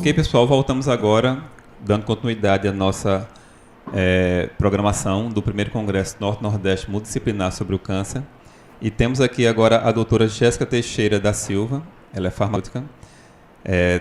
Ok, pessoal, voltamos agora, dando continuidade à nossa programação do primeiro Congresso Norte-Nordeste Multidisciplinar sobre o Câncer. E temos aqui agora a doutora Jéssica Teixeira da Silva, ela é farmacêutica,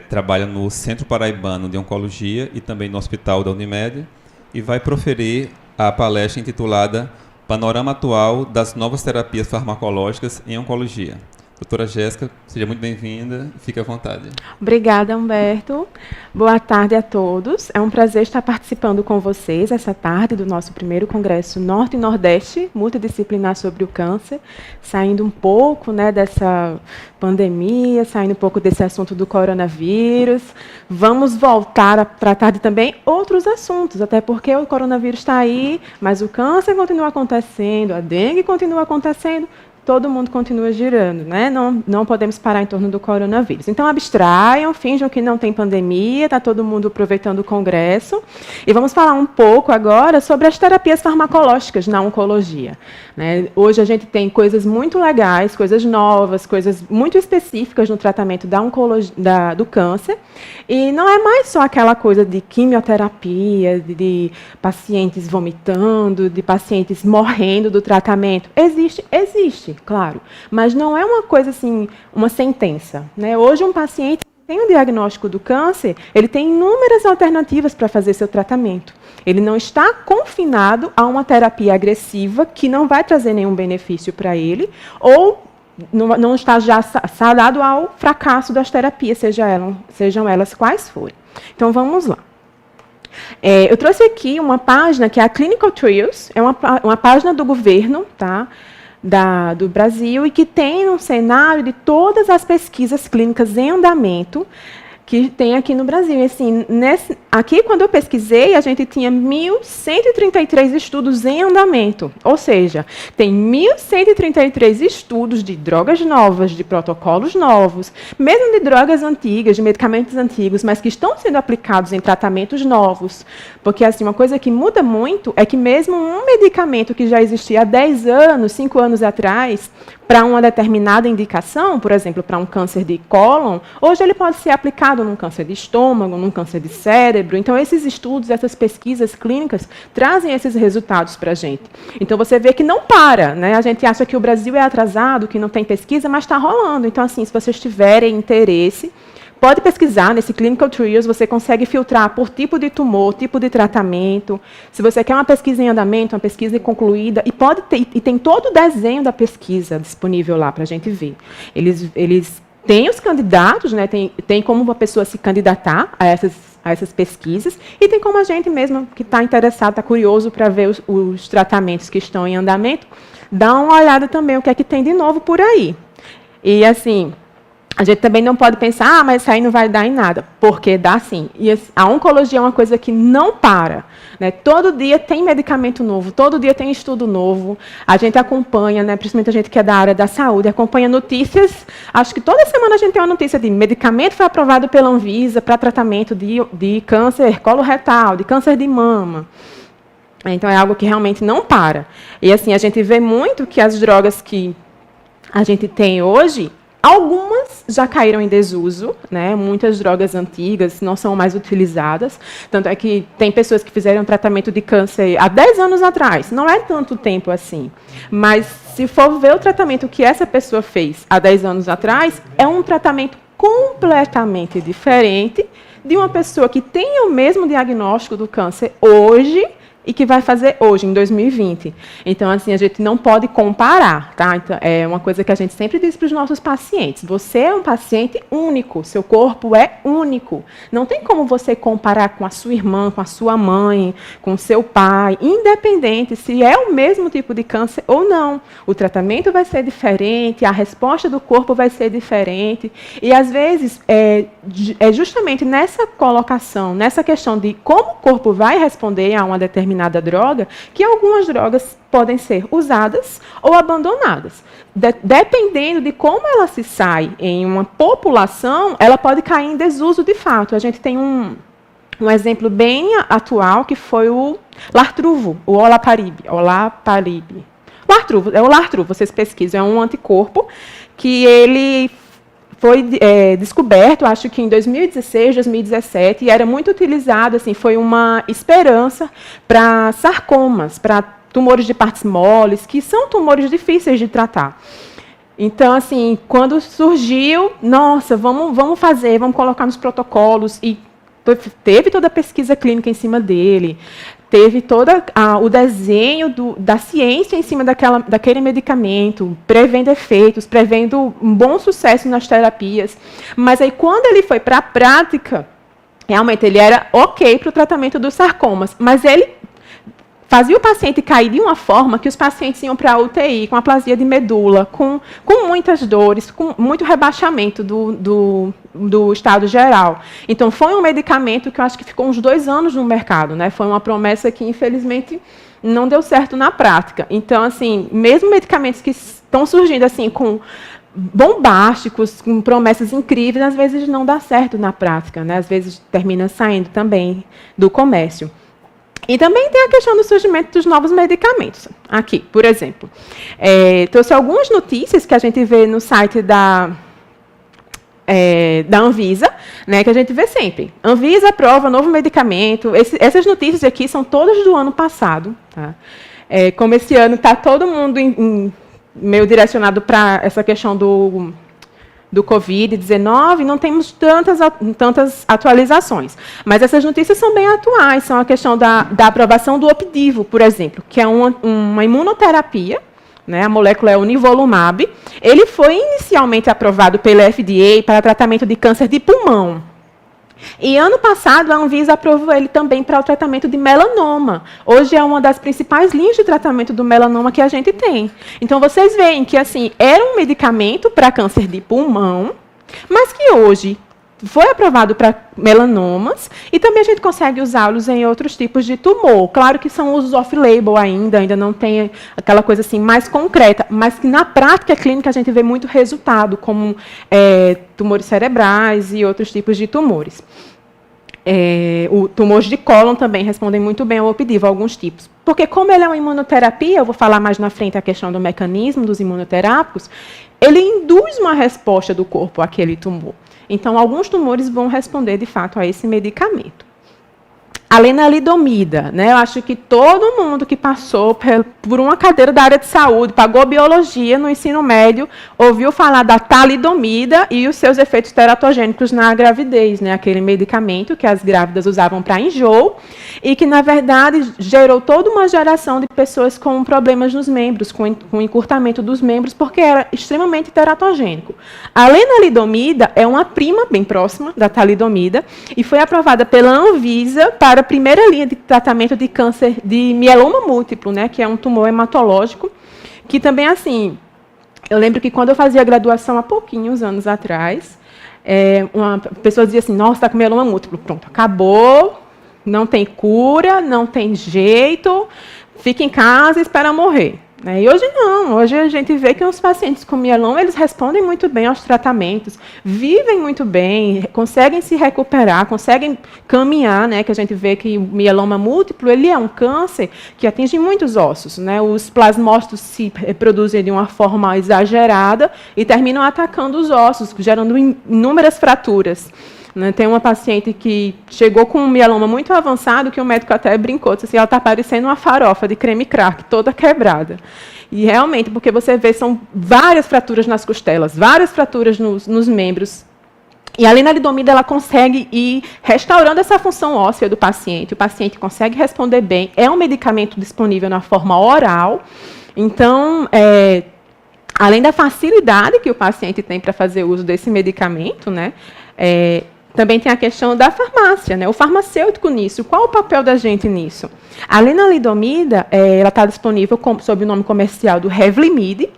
trabalha no Centro Paraibano de Oncologia e também no Hospital da Unimed, e vai proferir a palestra intitulada Panorama Atual das Novas Terapias Farmacológicas em Oncologia. Doutora Jéssica, seja muito bem-vinda, fique à vontade. Obrigada, Humberto. Boa tarde a todos. É um prazer estar participando com vocês essa tarde do nosso primeiro Congresso Norte e Nordeste Multidisciplinar sobre o Câncer, saindo um pouco, dessa pandemia, saindo um pouco desse assunto do coronavírus. Vamos voltar a tratar de também outros assuntos, até porque o coronavírus está aí, mas o câncer continua acontecendo, a dengue continua acontecendo, todo mundo continua girando, né? Não podemos parar em torno do coronavírus. Então, abstraiam, finjam que não tem pandemia, está todo mundo aproveitando o congresso. E vamos falar um pouco agora sobre as terapias farmacológicas na oncologia. Né? Hoje a gente tem coisas muito legais, coisas novas, coisas muito específicas no tratamento da do câncer. E não é mais só aquela coisa de quimioterapia, de pacientes vomitando, de pacientes morrendo do tratamento. Existe, claro, mas não é uma coisa assim, uma sentença. Né? Hoje um paciente que tem um diagnóstico do câncer, ele tem inúmeras alternativas para fazer seu tratamento. Ele não está confinado a uma terapia agressiva que não vai trazer nenhum benefício para ele, ou não está já sadado ao fracasso das terapias, sejam elas quais forem. Então, vamos lá. Eu trouxe aqui uma página que é a Clinical Trials, é uma página do governo, tá? Do Brasil, e que tem um cenário de todas as pesquisas clínicas em andamento que tem aqui no Brasil. E, assim, aqui, quando eu pesquisei, a gente tinha 1.133 estudos em andamento. Ou seja, tem 1.133 estudos de drogas novas, de protocolos novos, mesmo de drogas antigas, de medicamentos antigos, mas que estão sendo aplicados em tratamentos novos. Porque, assim, uma coisa que muda muito é que mesmo um medicamento que já existia há 10 anos, 5 anos atrás, para uma determinada indicação, por exemplo, para um câncer de cólon, hoje ele pode ser aplicado num câncer de estômago, num câncer de cérebro. Então, esses estudos, essas pesquisas clínicas trazem esses resultados para a gente. Então, você vê que não para. Né? A gente acha que o Brasil é atrasado, que não tem pesquisa, mas está rolando. Então, assim, se vocês tiverem interesse, pode pesquisar nesse Clinical Trials, você consegue filtrar por tipo de tumor, tipo de tratamento. Se você quer uma pesquisa em andamento, uma pesquisa concluída, e tem todo o desenho da pesquisa disponível lá para a gente ver. Eles têm os candidatos, né, tem como uma pessoa se candidatar a essas pesquisas, e tem como a gente mesmo que está interessado, está curioso para ver os tratamentos que estão em andamento, dá uma olhada também o que é que tem de novo por aí. E, assim, a gente também não pode pensar, mas isso aí não vai dar em nada, porque dá sim. E a oncologia é uma coisa que não para. Né? Todo dia tem medicamento novo, todo dia tem estudo novo. A gente acompanha, né, principalmente a gente que é da área da saúde, acompanha notícias. Acho que toda semana a gente tem uma notícia de medicamento foi aprovado pela Anvisa para tratamento de câncer coloretal, de câncer de mama. Então, é algo que realmente não para. E, assim, a gente vê muito que as drogas que a gente tem hoje, algumas já caíram em desuso, né? Muitas drogas antigas não são mais utilizadas. Tanto é que tem pessoas que fizeram tratamento de câncer há 10 anos atrás. Não é tanto tempo assim. Mas, se for ver o tratamento que essa pessoa fez há 10 anos atrás, é um tratamento completamente diferente de uma pessoa que tem o mesmo diagnóstico do câncer hoje e que vai fazer hoje, em 2020. Então, assim, a gente não pode comparar, tá? Então, é uma coisa que a gente sempre diz para os nossos pacientes. Você é um paciente único, seu corpo é único. Não tem como você comparar com a sua irmã, com a sua mãe, com o seu pai, independente se é o mesmo tipo de câncer ou não. O tratamento vai ser diferente, a resposta do corpo vai ser diferente. E, às vezes, é justamente nessa colocação, nessa questão de como o corpo vai responder a uma determinada droga, que algumas drogas podem ser usadas ou abandonadas. Dependendo de como ela se sai em uma população, ela pode cair em desuso de fato. A gente tem um exemplo bem atual, que foi o Lartruvo, o Olaparib. É o Lartruvo, vocês pesquisam, é um anticorpo que ele foi descoberto, acho que em 2016, 2017, e era muito utilizado, assim, foi uma esperança para sarcomas, para tumores de partes moles, que são tumores difíceis de tratar. Então, assim, quando surgiu, nossa, vamos fazer, vamos colocar nos protocolos, e teve toda a pesquisa clínica em cima dele, teve todo o desenho da ciência em cima daquele medicamento, prevendo efeitos, prevendo um bom sucesso nas terapias. Mas aí, quando ele foi para a prática, realmente ele era ok para o tratamento dos sarcomas, mas ele fazia o paciente cair de uma forma que os pacientes iam para a UTI com aplasia de medula, com muitas dores, com muito rebaixamento do estado geral. Então, foi um medicamento que eu acho que ficou uns 2 anos no mercado, né? Foi uma promessa que, infelizmente, não deu certo na prática. Então, assim, mesmo medicamentos que estão surgindo assim com bombásticos, com promessas incríveis, às vezes não dá certo na prática, né? Às vezes termina saindo também do comércio. E também tem a questão do surgimento dos novos medicamentos. Aqui, por exemplo, trouxe algumas notícias que a gente vê no site da Anvisa, né, que a gente vê sempre. Anvisa aprova novo medicamento. Essas notícias aqui são todas do ano passado. Tá? Como esse ano está todo mundo meio direcionado para essa questão do Covid-19, não temos tantas atualizações. Mas essas notícias são bem atuais, são a questão da aprovação do Opdivo, por exemplo, que é uma imunoterapia, né, a molécula é o nivolumab. Ele foi inicialmente aprovado pela FDA para tratamento de câncer de pulmão. E ano passado, a Anvisa aprovou ele também para o tratamento de melanoma. Hoje é uma das principais linhas de tratamento do melanoma que a gente tem. Então, vocês veem que assim, era um medicamento para câncer de pulmão, mas que hoje foi aprovado para melanomas e também a gente consegue usá-los em outros tipos de tumor. Claro que são usos off-label ainda não tem aquela coisa assim mais concreta, mas que na prática clínica a gente vê muito resultado, como tumores cerebrais e outros tipos de tumores. Tumores de cólon também respondem muito bem ao Opdivo, alguns tipos. Porque como ele é uma imunoterapia, eu vou falar mais na frente a questão do mecanismo dos imunoterápicos, ele induz uma resposta do corpo àquele tumor. Então, alguns tumores vão responder, de fato, a esse medicamento. A lenalidomida, né? Eu acho que todo mundo que passou por uma cadeira da área de saúde, pagou biologia no ensino médio, ouviu falar da talidomida e os seus efeitos teratogênicos na gravidez, né? Aquele medicamento que as grávidas usavam para enjoo e que, na verdade, gerou toda uma geração de pessoas com problemas nos membros, com encurtamento dos membros, porque era extremamente teratogênico. A lenalidomida é uma prima bem próxima da talidomida e foi aprovada pela Anvisa para a primeira linha de tratamento de câncer de mieloma múltiplo, né, que é um tumor hematológico, que também, assim, eu lembro que quando eu fazia graduação há pouquinhos anos atrás, uma pessoa dizia assim, nossa, está com mieloma múltiplo, pronto, acabou, não tem cura, não tem jeito, fica em casa e espera morrer. E hoje não, hoje a gente vê que os pacientes com mieloma, eles respondem muito bem aos tratamentos, vivem muito bem, conseguem se recuperar, conseguem caminhar, né, que a gente vê que o mieloma múltiplo, ele é um câncer que atinge muitos ossos, né, os plasmócitos se reproduzem de uma forma exagerada e terminam atacando os ossos, gerando inúmeras fraturas. Tem uma paciente que chegou com um mieloma muito avançado, que o médico até brincou, disse assim, ela está parecendo uma farofa de creme crack, toda quebrada. E realmente, porque você vê, são várias fraturas nas costelas, várias fraturas nos membros. E a lenalidomida, ela consegue ir restaurando essa função óssea do paciente, o paciente consegue responder bem, é um medicamento disponível na forma oral, então, além da facilidade que o paciente tem para fazer uso desse medicamento, né, também tem a questão da farmácia, né? O farmacêutico nisso. Qual o papel da gente nisso? A lenalidomida, ela está disponível sob o nome comercial do Revlimid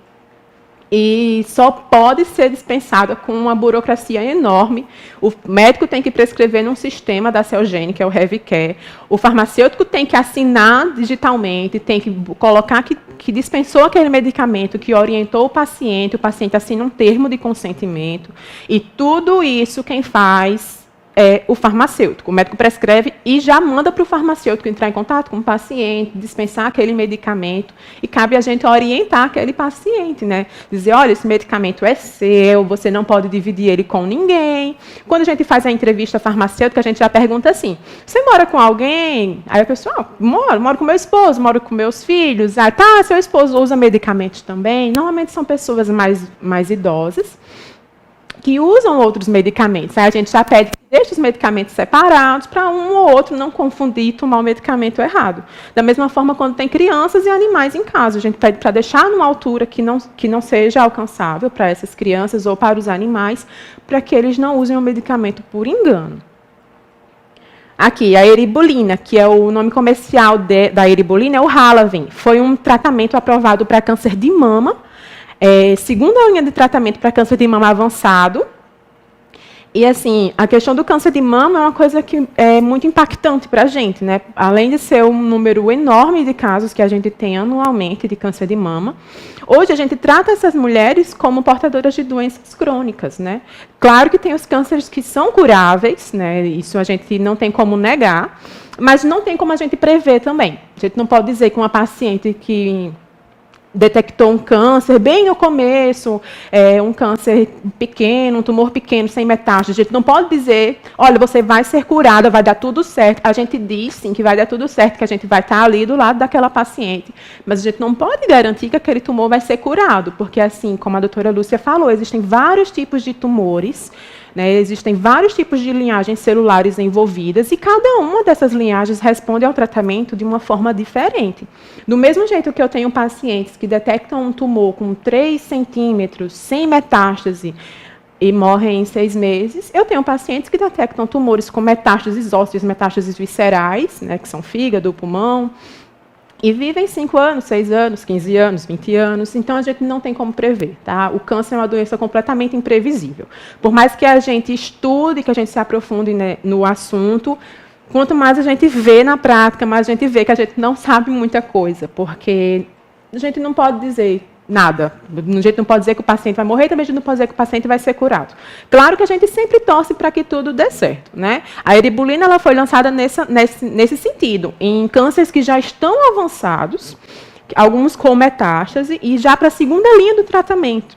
e só pode ser dispensada com uma burocracia enorme. O médico tem que prescrever num sistema da Celgene, que é o Revicare. O farmacêutico tem que assinar digitalmente, tem que colocar que dispensou aquele medicamento, que orientou o paciente assina um termo de consentimento. E tudo isso quem faz é o farmacêutico. O médico prescreve e já manda para o farmacêutico entrar em contato com o paciente, dispensar aquele medicamento, e cabe a gente orientar aquele paciente, né? Dizer, olha, esse medicamento é seu, você não pode dividir ele com ninguém. Quando a gente faz a entrevista farmacêutica, a gente já pergunta assim, você mora com alguém? Aí a pessoa, moro com meu esposo, moro com meus filhos. Ah, tá, seu esposo usa medicamentos também? Normalmente são pessoas mais idosas, que usam outros medicamentos. Aí a gente já pede que deixe os medicamentos separados para um ou outro não confundir e tomar o medicamento errado. Da mesma forma, quando tem crianças e animais em casa, a gente pede para deixar numa altura que não seja alcançável para essas crianças ou para os animais, para que eles não usem o medicamento por engano. Aqui, a eribulina, que é o nome comercial da eribulina, é o Halaven. Foi um tratamento aprovado para câncer de mama, segunda linha de tratamento para câncer de mama avançado. E, assim, a questão do câncer de mama é uma coisa que é muito impactante para a gente, né? Além de ser um número enorme de casos que a gente tem anualmente de câncer de mama, hoje a gente trata essas mulheres como portadoras de doenças crônicas, né? Claro que tem os cânceres que são curáveis, né? Isso a gente não tem como negar, mas não tem como a gente prever também. A gente não pode dizer que uma paciente que detectou um câncer bem no começo, um câncer pequeno, um tumor pequeno, sem metástase. A gente não pode dizer, olha, você vai ser curada, vai dar tudo certo. A gente diz, sim, que vai dar tudo certo, que a gente vai estar ali do lado daquela paciente. Mas a gente não pode garantir que aquele tumor vai ser curado, porque, assim, como a doutora Lúcia falou, existem vários tipos de tumores, né, existem vários tipos de linhagens celulares envolvidas e cada uma dessas linhagens responde ao tratamento de uma forma diferente. Do mesmo jeito que eu tenho pacientes que detectam um tumor com 3 centímetros, sem metástase, e morrem em 6 meses, eu tenho pacientes que detectam tumores com metástases ósseas, metástases viscerais, né, que são fígado, pulmão, e vivem 5 anos, 6 anos, 15 anos, 20 anos. Então, a gente não tem como prever. Tá? O câncer é uma doença completamente imprevisível. Por mais que a gente estude, que a gente se aprofunde, né, no assunto, quanto mais a gente vê na prática, mais a gente vê que a gente não sabe muita coisa, porque a gente não pode dizer nada. A gente não pode dizer que o paciente vai morrer, também a gente não pode dizer que o paciente vai ser curado. Claro que a gente sempre torce para que tudo dê certo, né? A eribulina ela foi lançada nesse sentido, em cânceres que já estão avançados, alguns com metástase, e já para a segunda linha do tratamento.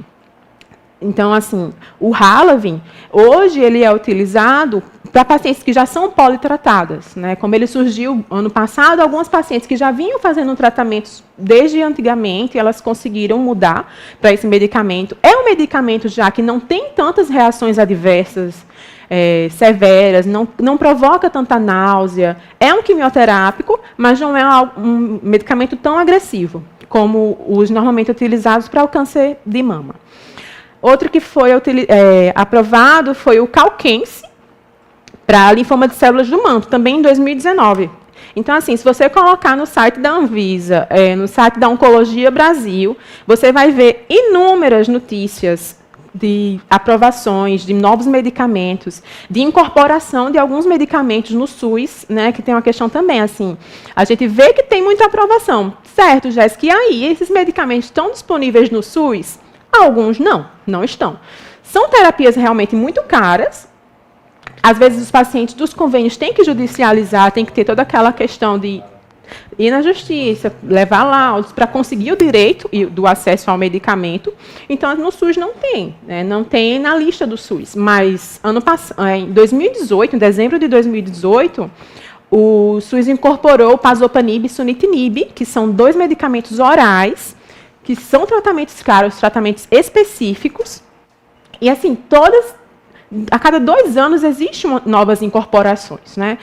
Então, assim, o Halaven, hoje ele é utilizado para pacientes que já são politratadas, né? Como ele surgiu ano passado, algumas pacientes que já vinham fazendo tratamentos desde antigamente, elas conseguiram mudar para esse medicamento. É um medicamento já que não tem tantas reações adversas severas, não provoca tanta náusea, é um quimioterápico, mas não é um medicamento tão agressivo como os normalmente utilizados para o câncer de mama. Outro que foi aprovado foi o Calquence, para linfoma de células do manto, também em 2019. Então, assim, se você colocar no site da Anvisa, no site da Oncologia Brasil, você vai ver inúmeras notícias de aprovações de novos medicamentos, de incorporação de alguns medicamentos no SUS, né, que tem uma questão também, assim, a gente vê que tem muita aprovação. Certo, Jéssica, e aí, esses medicamentos estão disponíveis no SUS? Alguns não estão. São terapias realmente muito caras. Às vezes, os pacientes dos convênios têm que judicializar, tem que ter toda aquela questão de ir na justiça, levar laudos para conseguir o direito do acesso ao medicamento. Então, no SUS não tem, né? Não tem na lista do SUS. Mas, em 2018, em dezembro de 2018, o SUS incorporou o Pazopanib e Sunitinib, que são 2 medicamentos orais, que são tratamentos caros, tratamentos específicos, e, assim, a cada 2 anos existem novas incorporações, né?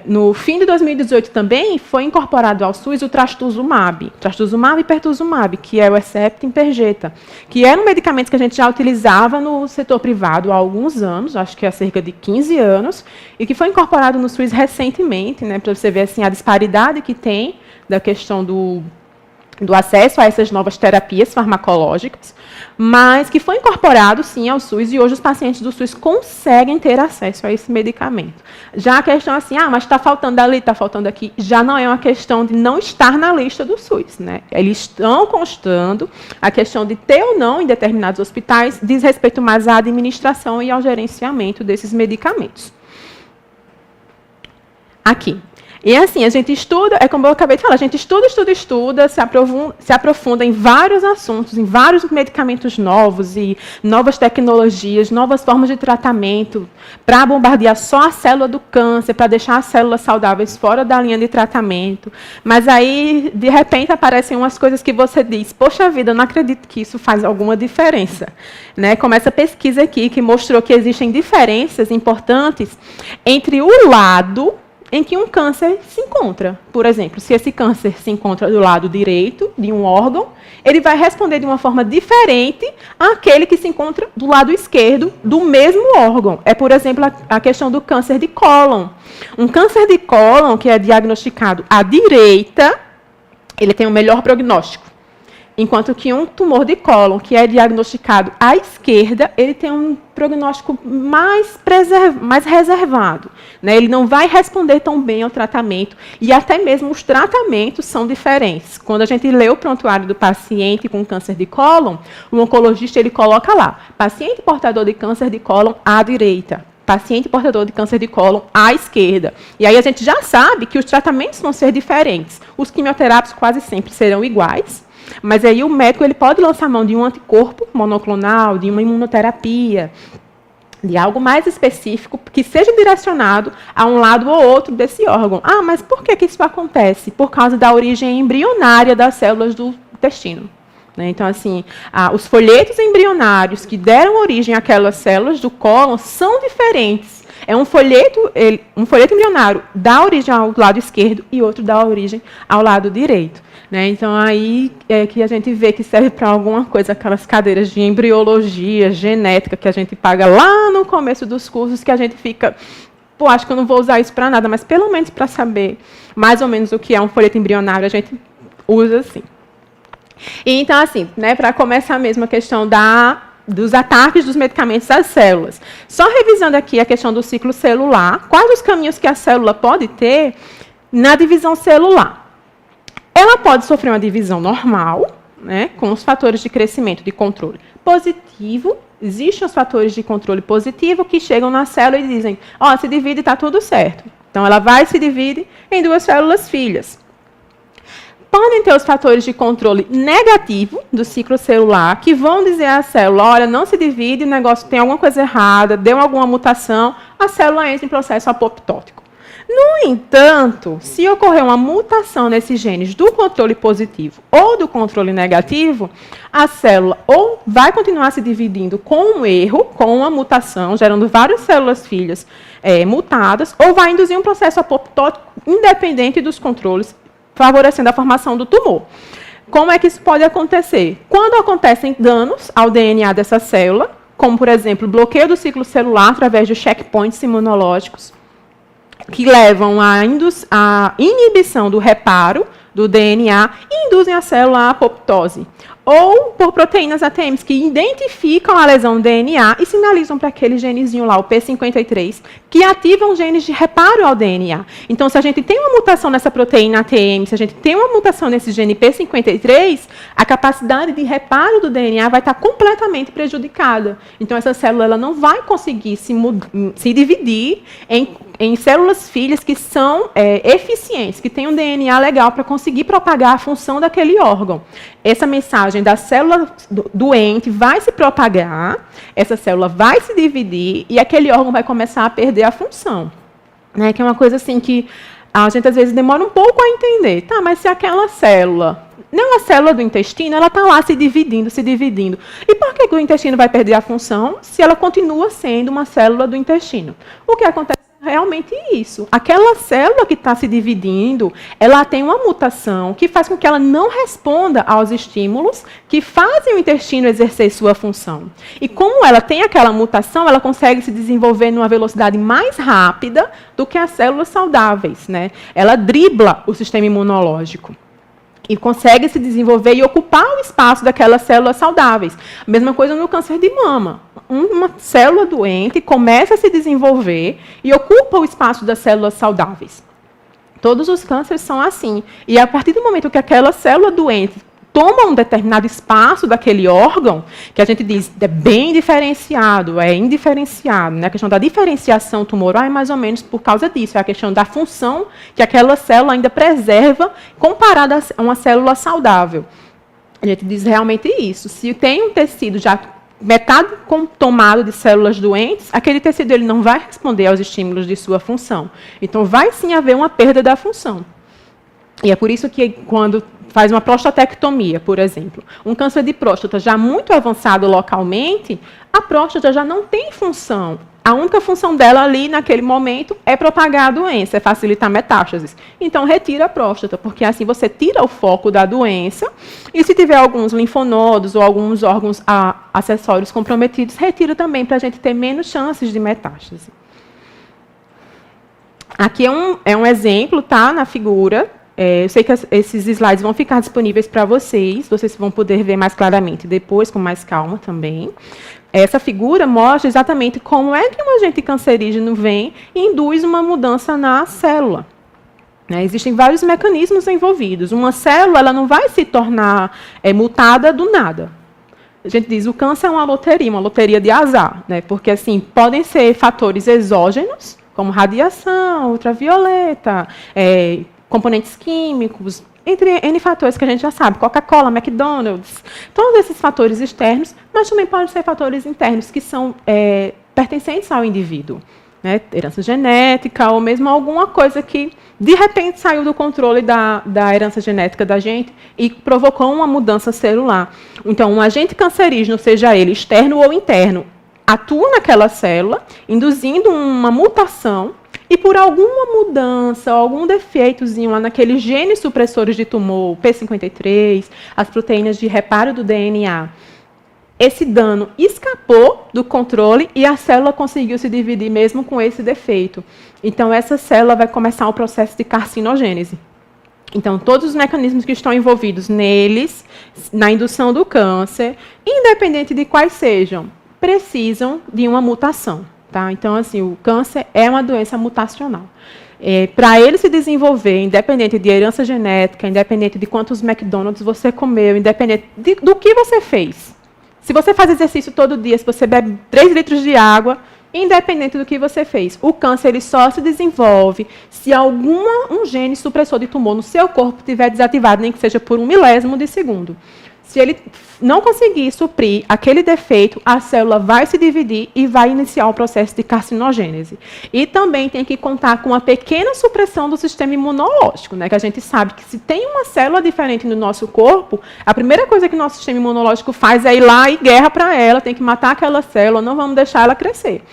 No fim de 2018 também foi incorporado ao SUS o trastuzumab e pertuzumab, que é o Herceptin Perjeta, que eram medicamentos que a gente já utilizava no setor privado há alguns anos, acho que há cerca de 15 anos, e que foi incorporado no SUS recentemente, né, para você ver assim, a disparidade que tem da questão do acesso a essas novas terapias farmacológicas, mas que foi incorporado, sim, ao SUS, e hoje os pacientes do SUS conseguem ter acesso a esse medicamento. Já a questão assim, mas está faltando ali, está faltando aqui, já não é uma questão de não estar na lista do SUS, né? Eles estão constando, a questão de ter ou não em determinados hospitais diz respeito mais à administração e ao gerenciamento desses medicamentos. aqui. E assim, a gente estuda, é como eu acabei de falar, a gente estuda, se aprofunda em vários assuntos, em vários medicamentos novos e novas tecnologias, novas formas de tratamento, para bombardear só a célula do câncer, para deixar as células saudáveis fora da linha de tratamento. Mas aí, de repente, aparecem umas coisas que você diz, poxa vida, eu não acredito que isso faz alguma diferença. Né? Como essa pesquisa aqui, que mostrou que existem diferenças importantes entre o lado em que um câncer se encontra. Por exemplo, se esse câncer se encontra do lado direito de um órgão, ele vai responder de uma forma diferente àquele que se encontra do lado esquerdo do mesmo órgão. É, por exemplo, a questão do câncer de cólon. Um câncer de cólon que é diagnosticado à direita, ele tem um melhor prognóstico. Enquanto que um tumor de cólon, que é diagnosticado à esquerda, ele tem um prognóstico mais reservado. Né? Ele não vai responder tão bem ao tratamento, e até mesmo os tratamentos são diferentes. Quando a gente lê o prontuário do paciente com câncer de cólon, o oncologista ele coloca lá, paciente portador de câncer de cólon à direita, paciente portador de câncer de cólon à esquerda. E aí a gente já sabe que os tratamentos vão ser diferentes. Os quimioterápicos quase sempre serão iguais, mas aí o médico ele pode lançar mão de um anticorpo monoclonal, de uma imunoterapia, de algo mais específico que seja direcionado a um lado ou outro desse órgão. Ah, mas por que isso acontece? Por causa da origem embrionária das células do intestino. Então, assim, os folhetos embrionários que deram origem àquelas células do cólon são diferentes. É um folheto embrionário dá origem ao lado esquerdo e outro dá origem ao lado direito. Né? Então, aí é que a gente vê que serve para alguma coisa, aquelas cadeiras de embriologia, genética, que a gente paga lá no começo dos cursos, que a gente fica, pô, acho que eu não vou usar isso para nada, mas pelo menos para saber mais ou menos o que é um folheto embrionário, a gente usa assim. E, então, assim, né, para começar mesmo a questão dos ataques dos medicamentos às células. Só revisando aqui a questão do ciclo celular, quais os caminhos que a célula pode ter na divisão celular? Ela pode sofrer uma divisão normal, né, com os fatores de crescimento de controle positivo. Existem os fatores de controle positivo que chegam na célula e dizem, ó, se divide e está tudo certo. Então, ela vai e se divide em duas células filhas. Podem ter os fatores de controle negativo do ciclo celular, que vão dizer à célula, olha, não se divide, o negócio tem alguma coisa errada, deu alguma mutação, a célula entra em processo apoptótico. No entanto, se ocorrer uma mutação nesses genes do controle positivo ou do controle negativo, a célula ou vai continuar se dividindo com um erro, com uma mutação, gerando várias células filhas mutadas, ou vai induzir um processo apoptótico independente dos controles, favorecendo a formação do tumor. Como é que isso pode acontecer? Quando acontecem danos ao DNA dessa célula, como, por exemplo, bloqueio do ciclo celular através de checkpoints imunológicos, que levam à inibição do reparo do DNA e induzem a célula à apoptose. Ou por proteínas ATMs que identificam a lesão do DNA e sinalizam para aquele genezinho lá, o P53, que ativam genes de reparo ao DNA. Então, se a gente tem uma mutação nessa proteína ATM, se a gente tem uma mutação nesse gene P53, a capacidade de reparo do DNA vai estar completamente prejudicada. Então, essa célula ela não vai conseguir se dividir em células filhas que são eficientes, que têm um DNA legal para conseguir propagar a função daquele órgão. Essa mensagem da célula doente vai se propagar, essa célula vai se dividir e aquele órgão vai começar a perder a função. Né? Que é uma coisa assim que a gente às vezes demora um pouco a entender. Tá, mas se aquela célula, não a célula do intestino, ela está lá se dividindo. E por que o intestino vai perder a função se ela continua sendo uma célula do intestino? O que acontece? Realmente isso. Aquela célula que está se dividindo, ela tem uma mutação que faz com que ela não responda aos estímulos que fazem o intestino exercer sua função. E como ela tem aquela mutação, ela consegue se desenvolver numa velocidade mais rápida do que as células saudáveis, né? Ela dribla o sistema imunológico e consegue se desenvolver e ocupar o espaço daquelas células saudáveis. A mesma coisa no câncer de mama. Uma célula doente começa a se desenvolver e ocupa o espaço das células saudáveis. Todos os cânceres são assim. E a partir do momento que aquela célula doente toma um determinado espaço daquele órgão, que a gente diz é bem diferenciado, é indiferenciado. Né? A questão da diferenciação tumoral é mais ou menos por causa disso, é a questão da função que aquela célula ainda preserva comparada a uma célula saudável. A gente diz realmente isso. Se tem um tecido já metade tomado de células doentes, aquele tecido ele não vai responder aos estímulos de sua função. Então, vai sim haver uma perda da função. E é por isso que, quando faz uma prostatectomia, por exemplo, um câncer de próstata já muito avançado localmente, a próstata já não tem função. A única função dela ali, naquele momento, é propagar a doença, é facilitar metástases. Então, retira a próstata, porque assim você tira o foco da doença, e se tiver alguns linfonodos ou alguns órgãos acessórios comprometidos, retira também, para a gente ter menos chances de metástase. Aqui é um exemplo, tá, na figura. Eu sei que esses slides vão ficar disponíveis para vocês vão poder ver mais claramente depois, com mais calma também. Essa figura mostra exatamente como é que um agente cancerígeno vem e induz uma mudança na célula. Existem vários mecanismos envolvidos. Uma célula ela não vai se tornar mutada do nada. A gente diz que o câncer é uma loteria de azar, né? Porque assim, podem ser fatores exógenos, como radiação, ultravioleta, componentes químicos, entre N fatores que a gente já sabe, Coca-Cola, McDonald's, todos esses fatores externos, mas também podem ser fatores internos que são pertencentes ao indivíduo. Né? Herança genética, ou mesmo alguma coisa que, de repente, saiu do controle da herança genética da gente e provocou uma mudança celular. Então, um agente cancerígeno, seja ele externo ou interno, atua naquela célula, induzindo uma mutação, e por alguma mudança, algum defeitozinho lá naqueles genes supressores de tumor, P53, as proteínas de reparo do DNA, esse dano escapou do controle e a célula conseguiu se dividir mesmo com esse defeito. Então, essa célula vai começar o processo de carcinogênese. Então, todos os mecanismos que estão envolvidos neles, na indução do câncer, independente de quais sejam, precisam de uma mutação. Tá? Então, assim, o câncer é uma doença mutacional. Para ele se desenvolver, independente de herança genética, independente de quantos McDonald's você comeu, independente do que você fez. Se você faz exercício todo dia, se você bebe 3 litros de água, independente do que você fez, o câncer ele só se desenvolve se um gene supressor de tumor no seu corpo estiver desativado, nem que seja por 1 milésimo de segundo. Se ele não conseguir suprir aquele defeito, a célula vai se dividir e vai iniciar o processo de carcinogênese. E também tem que contar com uma pequena supressão do sistema imunológico, né? Que a gente sabe que se tem uma célula diferente no nosso corpo, a primeira coisa que o nosso sistema imunológico faz é ir lá e guerra para ela, tem que matar aquela célula, não vamos deixar ela crescer.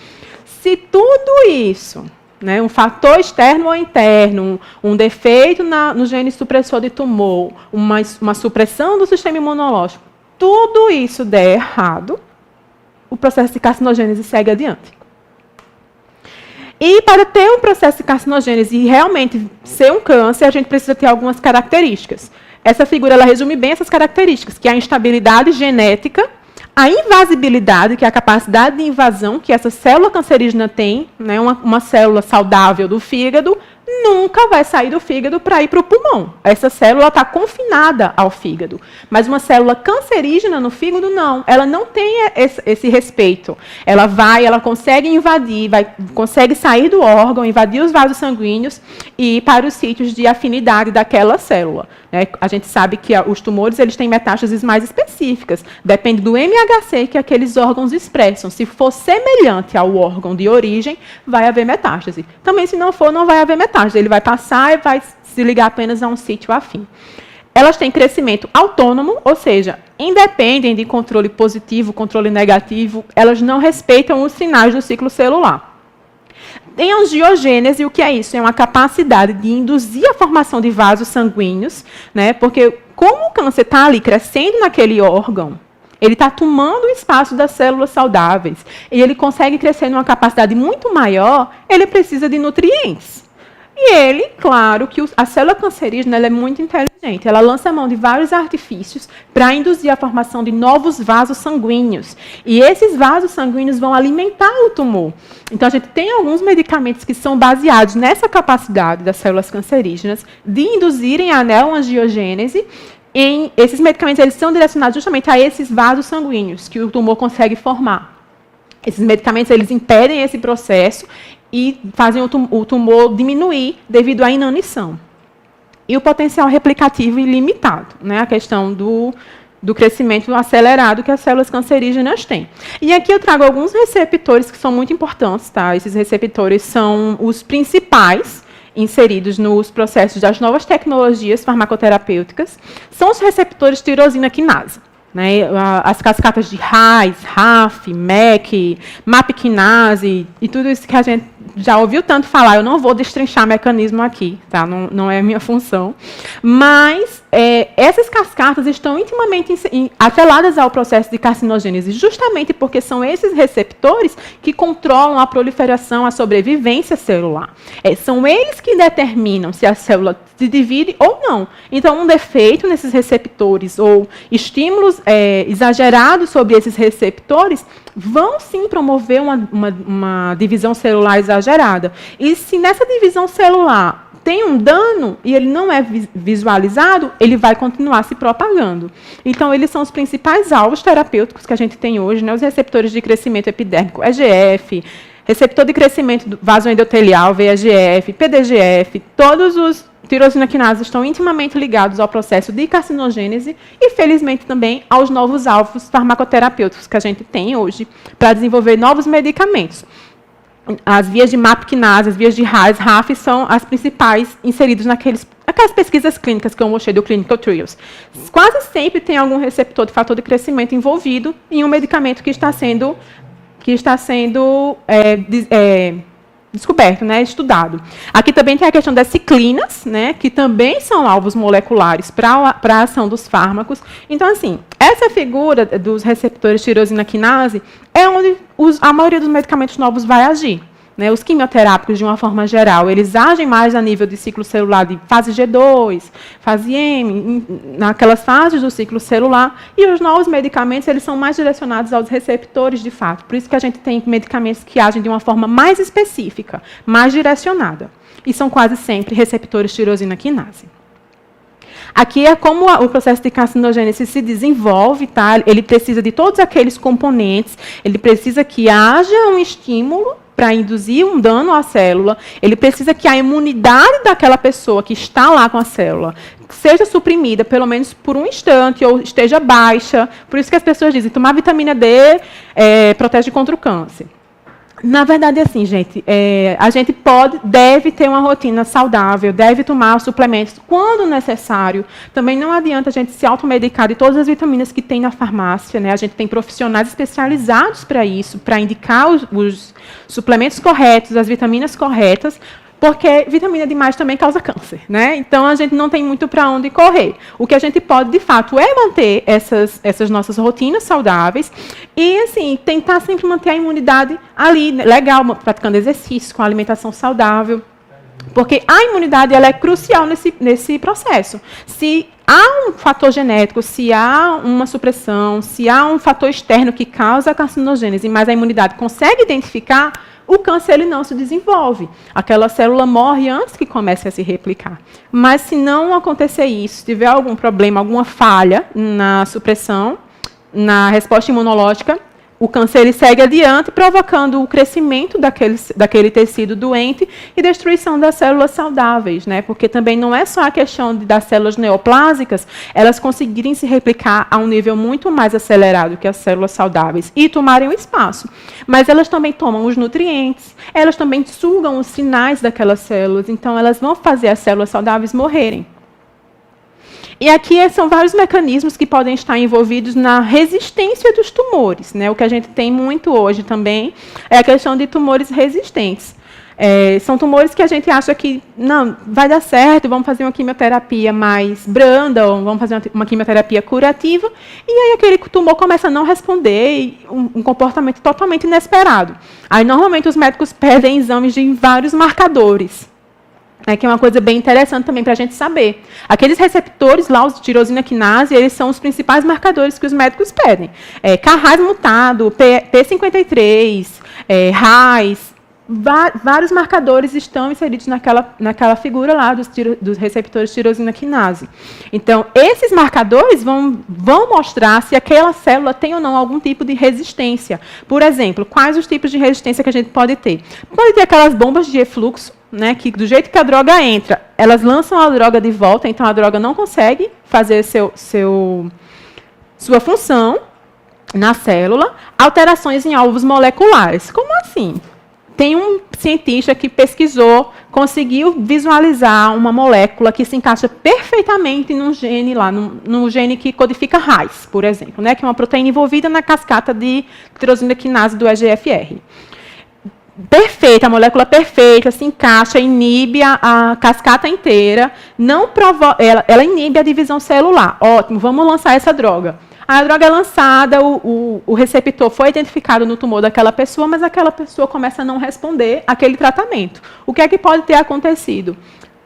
Se tudo isso, né, um fator externo ou interno, um defeito no gene supressor de tumor, uma supressão do sistema imunológico, tudo isso der errado, o processo de carcinogênese segue adiante. E para ter um processo de carcinogênese e realmente ser um câncer, a gente precisa ter algumas características. Essa figura ela resume bem essas características, que é a instabilidade genética, a invasibilidade, que é a capacidade de invasão que essa célula cancerígena tem, né, uma célula saudável do fígado, nunca vai sair do fígado para ir para o pulmão. Essa célula está confinada ao fígado. Mas uma célula cancerígena no fígado, não. Ela não tem esse respeito. Ela consegue invadir, consegue sair do órgão, invadir os vasos sanguíneos e ir para os sítios de afinidade daquela célula. A gente sabe que os tumores eles têm metástases mais específicas. Depende do MHC que aqueles órgãos expressam. Se for semelhante ao órgão de origem, vai haver metástase. Também, se não for, não vai haver metástase. Ele vai passar e vai se ligar apenas a um sítio afim. Elas têm crescimento autônomo, ou seja, independem de controle positivo, controle negativo, elas não respeitam os sinais do ciclo celular. Tem angiogênese, o que é isso? É uma capacidade de induzir a formação de vasos sanguíneos, né? Porque como o câncer está ali crescendo naquele órgão, ele está tomando o espaço das células saudáveis, e ele consegue crescer numa capacidade muito maior, ele precisa de nutrientes. E ele, claro, que a célula cancerígena ela é muito inteligente. Ela lança a mão de vários artifícios para induzir a formação de novos vasos sanguíneos. E esses vasos sanguíneos vão alimentar o tumor. Então, a gente tem alguns medicamentos que são baseados nessa capacidade das células cancerígenas de induzirem a neoangiogênese Esses medicamentos eles são direcionados justamente a esses vasos sanguíneos que o tumor consegue formar. Esses medicamentos eles impedem esse processo e fazem o tumor diminuir devido à inanição. E o potencial replicativo ilimitado, né? A questão do crescimento acelerado que as células cancerígenas têm. E aqui eu trago alguns receptores que são muito importantes, tá? Esses receptores são os principais inseridos nos processos das novas tecnologias farmacoterapêuticas, são os receptores tirosina quinase. Né, as cascatas de RAS, RAF, MEK, MAP quinase e tudo isso que a gente já ouviu tanto falar. Eu não vou destrinchar mecanismo aqui, tá? Não é a minha função. Mas essas cascatas estão intimamente atreladas ao processo de carcinogênese, justamente porque são esses receptores que controlam a proliferação, a sobrevivência celular. São eles que determinam se a célula se divide ou não. Então, um defeito nesses receptores ou estímulos exagerados sobre esses receptores vão sim promover uma divisão celular exagerada. E se nessa divisão celular tem um dano e ele não é visualizado, ele vai continuar se propagando. Então, eles são os principais alvos terapêuticos que a gente tem hoje, né? Os receptores de crescimento epidérmico, EGF, receptor de crescimento do vaso endotelial, VEGF, PDGF, todos os tirosina quinase estão intimamente ligados ao processo de carcinogênese e, felizmente, também aos novos alvos farmacoterapêuticos que a gente tem hoje para desenvolver novos medicamentos. As vias de MAP quinase, as vias de RAS, RAF são as principais inseridas naquelas pesquisas clínicas que eu mostrei do Clinical Trials. Quase sempre tem algum receptor de fator de crescimento envolvido em um medicamento que está sendo descoberto, né, estudado. Aqui também tem a questão das ciclinas, né, que também são alvos moleculares para a ação dos fármacos. Então, assim, essa figura dos receptores tirosina quinase é onde a maioria dos medicamentos novos vai agir. Né, os quimioterápicos, de uma forma geral, eles agem mais a nível de ciclo celular de fase G2, fase M, naquelas fases do ciclo celular, e os novos medicamentos eles são mais direcionados aos receptores, de fato. Por isso que a gente tem medicamentos que agem de uma forma mais específica, mais direcionada. E são quase sempre receptores tirosina quinase. Aqui é como o processo de carcinogênese se desenvolve, tá? Ele precisa de todos aqueles componentes, ele precisa que haja um estímulo para induzir um dano à célula, ele precisa que a imunidade daquela pessoa que está lá com a célula seja suprimida, pelo menos por um instante, ou esteja baixa. Por isso que as pessoas dizem, tomar vitamina D protege contra o câncer. Na verdade, assim, gente, a gente deve ter uma rotina saudável, deve tomar suplementos quando necessário. Também não adianta a gente se automedicar de todas as vitaminas que tem na farmácia, né? A gente tem profissionais especializados para isso, para indicar os suplementos corretos, as vitaminas corretas, porque vitamina demais também causa câncer, né? Então, a gente não tem muito para onde correr. O que a gente pode, de fato, é manter essas nossas rotinas saudáveis e, assim, tentar sempre manter a imunidade ali, legal, praticando exercícios, com alimentação saudável, porque a imunidade ela é crucial nesse processo. Se há um fator genético, se há uma supressão, se há um fator externo que causa a carcinogênese, mas a imunidade consegue identificar, o câncer ele não se desenvolve. Aquela célula morre antes que comece a se replicar. Mas se não acontecer isso, se tiver algum problema, alguma falha na supressão, na resposta imunológica, o câncer ele segue adiante, provocando o crescimento daquele tecido doente e destruição das células saudáveis, né? Porque também não é só a questão das células neoplásicas, elas conseguirem se replicar a um nível muito mais acelerado que as células saudáveis e tomarem o espaço. Mas elas também tomam os nutrientes, elas também sugam os sinais daquelas células, então elas vão fazer as células saudáveis morrerem. E aqui são vários mecanismos que podem estar envolvidos na resistência dos tumores, né? O que a gente tem muito hoje também é a questão de tumores resistentes. São tumores que a gente acha que não vai dar certo, vamos fazer uma quimioterapia mais branda, ou vamos fazer uma quimioterapia curativa, e aí aquele tumor começa a não responder, um comportamento totalmente inesperado. Aí, normalmente, os médicos pedem exames de vários marcadores, que é uma coisa bem interessante também para a gente saber. Aqueles receptores lá, os tirosina quinase, eles são os principais marcadores que os médicos pedem. KRAS mutado, P53, RAS, vários marcadores estão inseridos naquela figura lá dos receptores de tirosina quinase. Então, esses marcadores vão mostrar se aquela célula tem ou não algum tipo de resistência. Por exemplo, quais os tipos de resistência que a gente pode ter? Pode ter aquelas bombas de efluxo, né, que do jeito que a droga entra, elas lançam a droga de volta, então a droga não consegue fazer sua função na célula. Alterações em alvos moleculares. Como assim? Tem um cientista que pesquisou, conseguiu visualizar uma molécula que se encaixa perfeitamente num gene lá, no gene que codifica RAS, por exemplo, né, que é uma proteína envolvida na cascata de tirosina quinase do EGFR. Perfeita, a molécula perfeita, se encaixa, inibe a cascata inteira, ela inibe a divisão celular. Ótimo, vamos lançar essa droga. A droga é lançada, o receptor foi identificado no tumor daquela pessoa, mas aquela pessoa começa a não responder àquele tratamento. O que é que pode ter acontecido?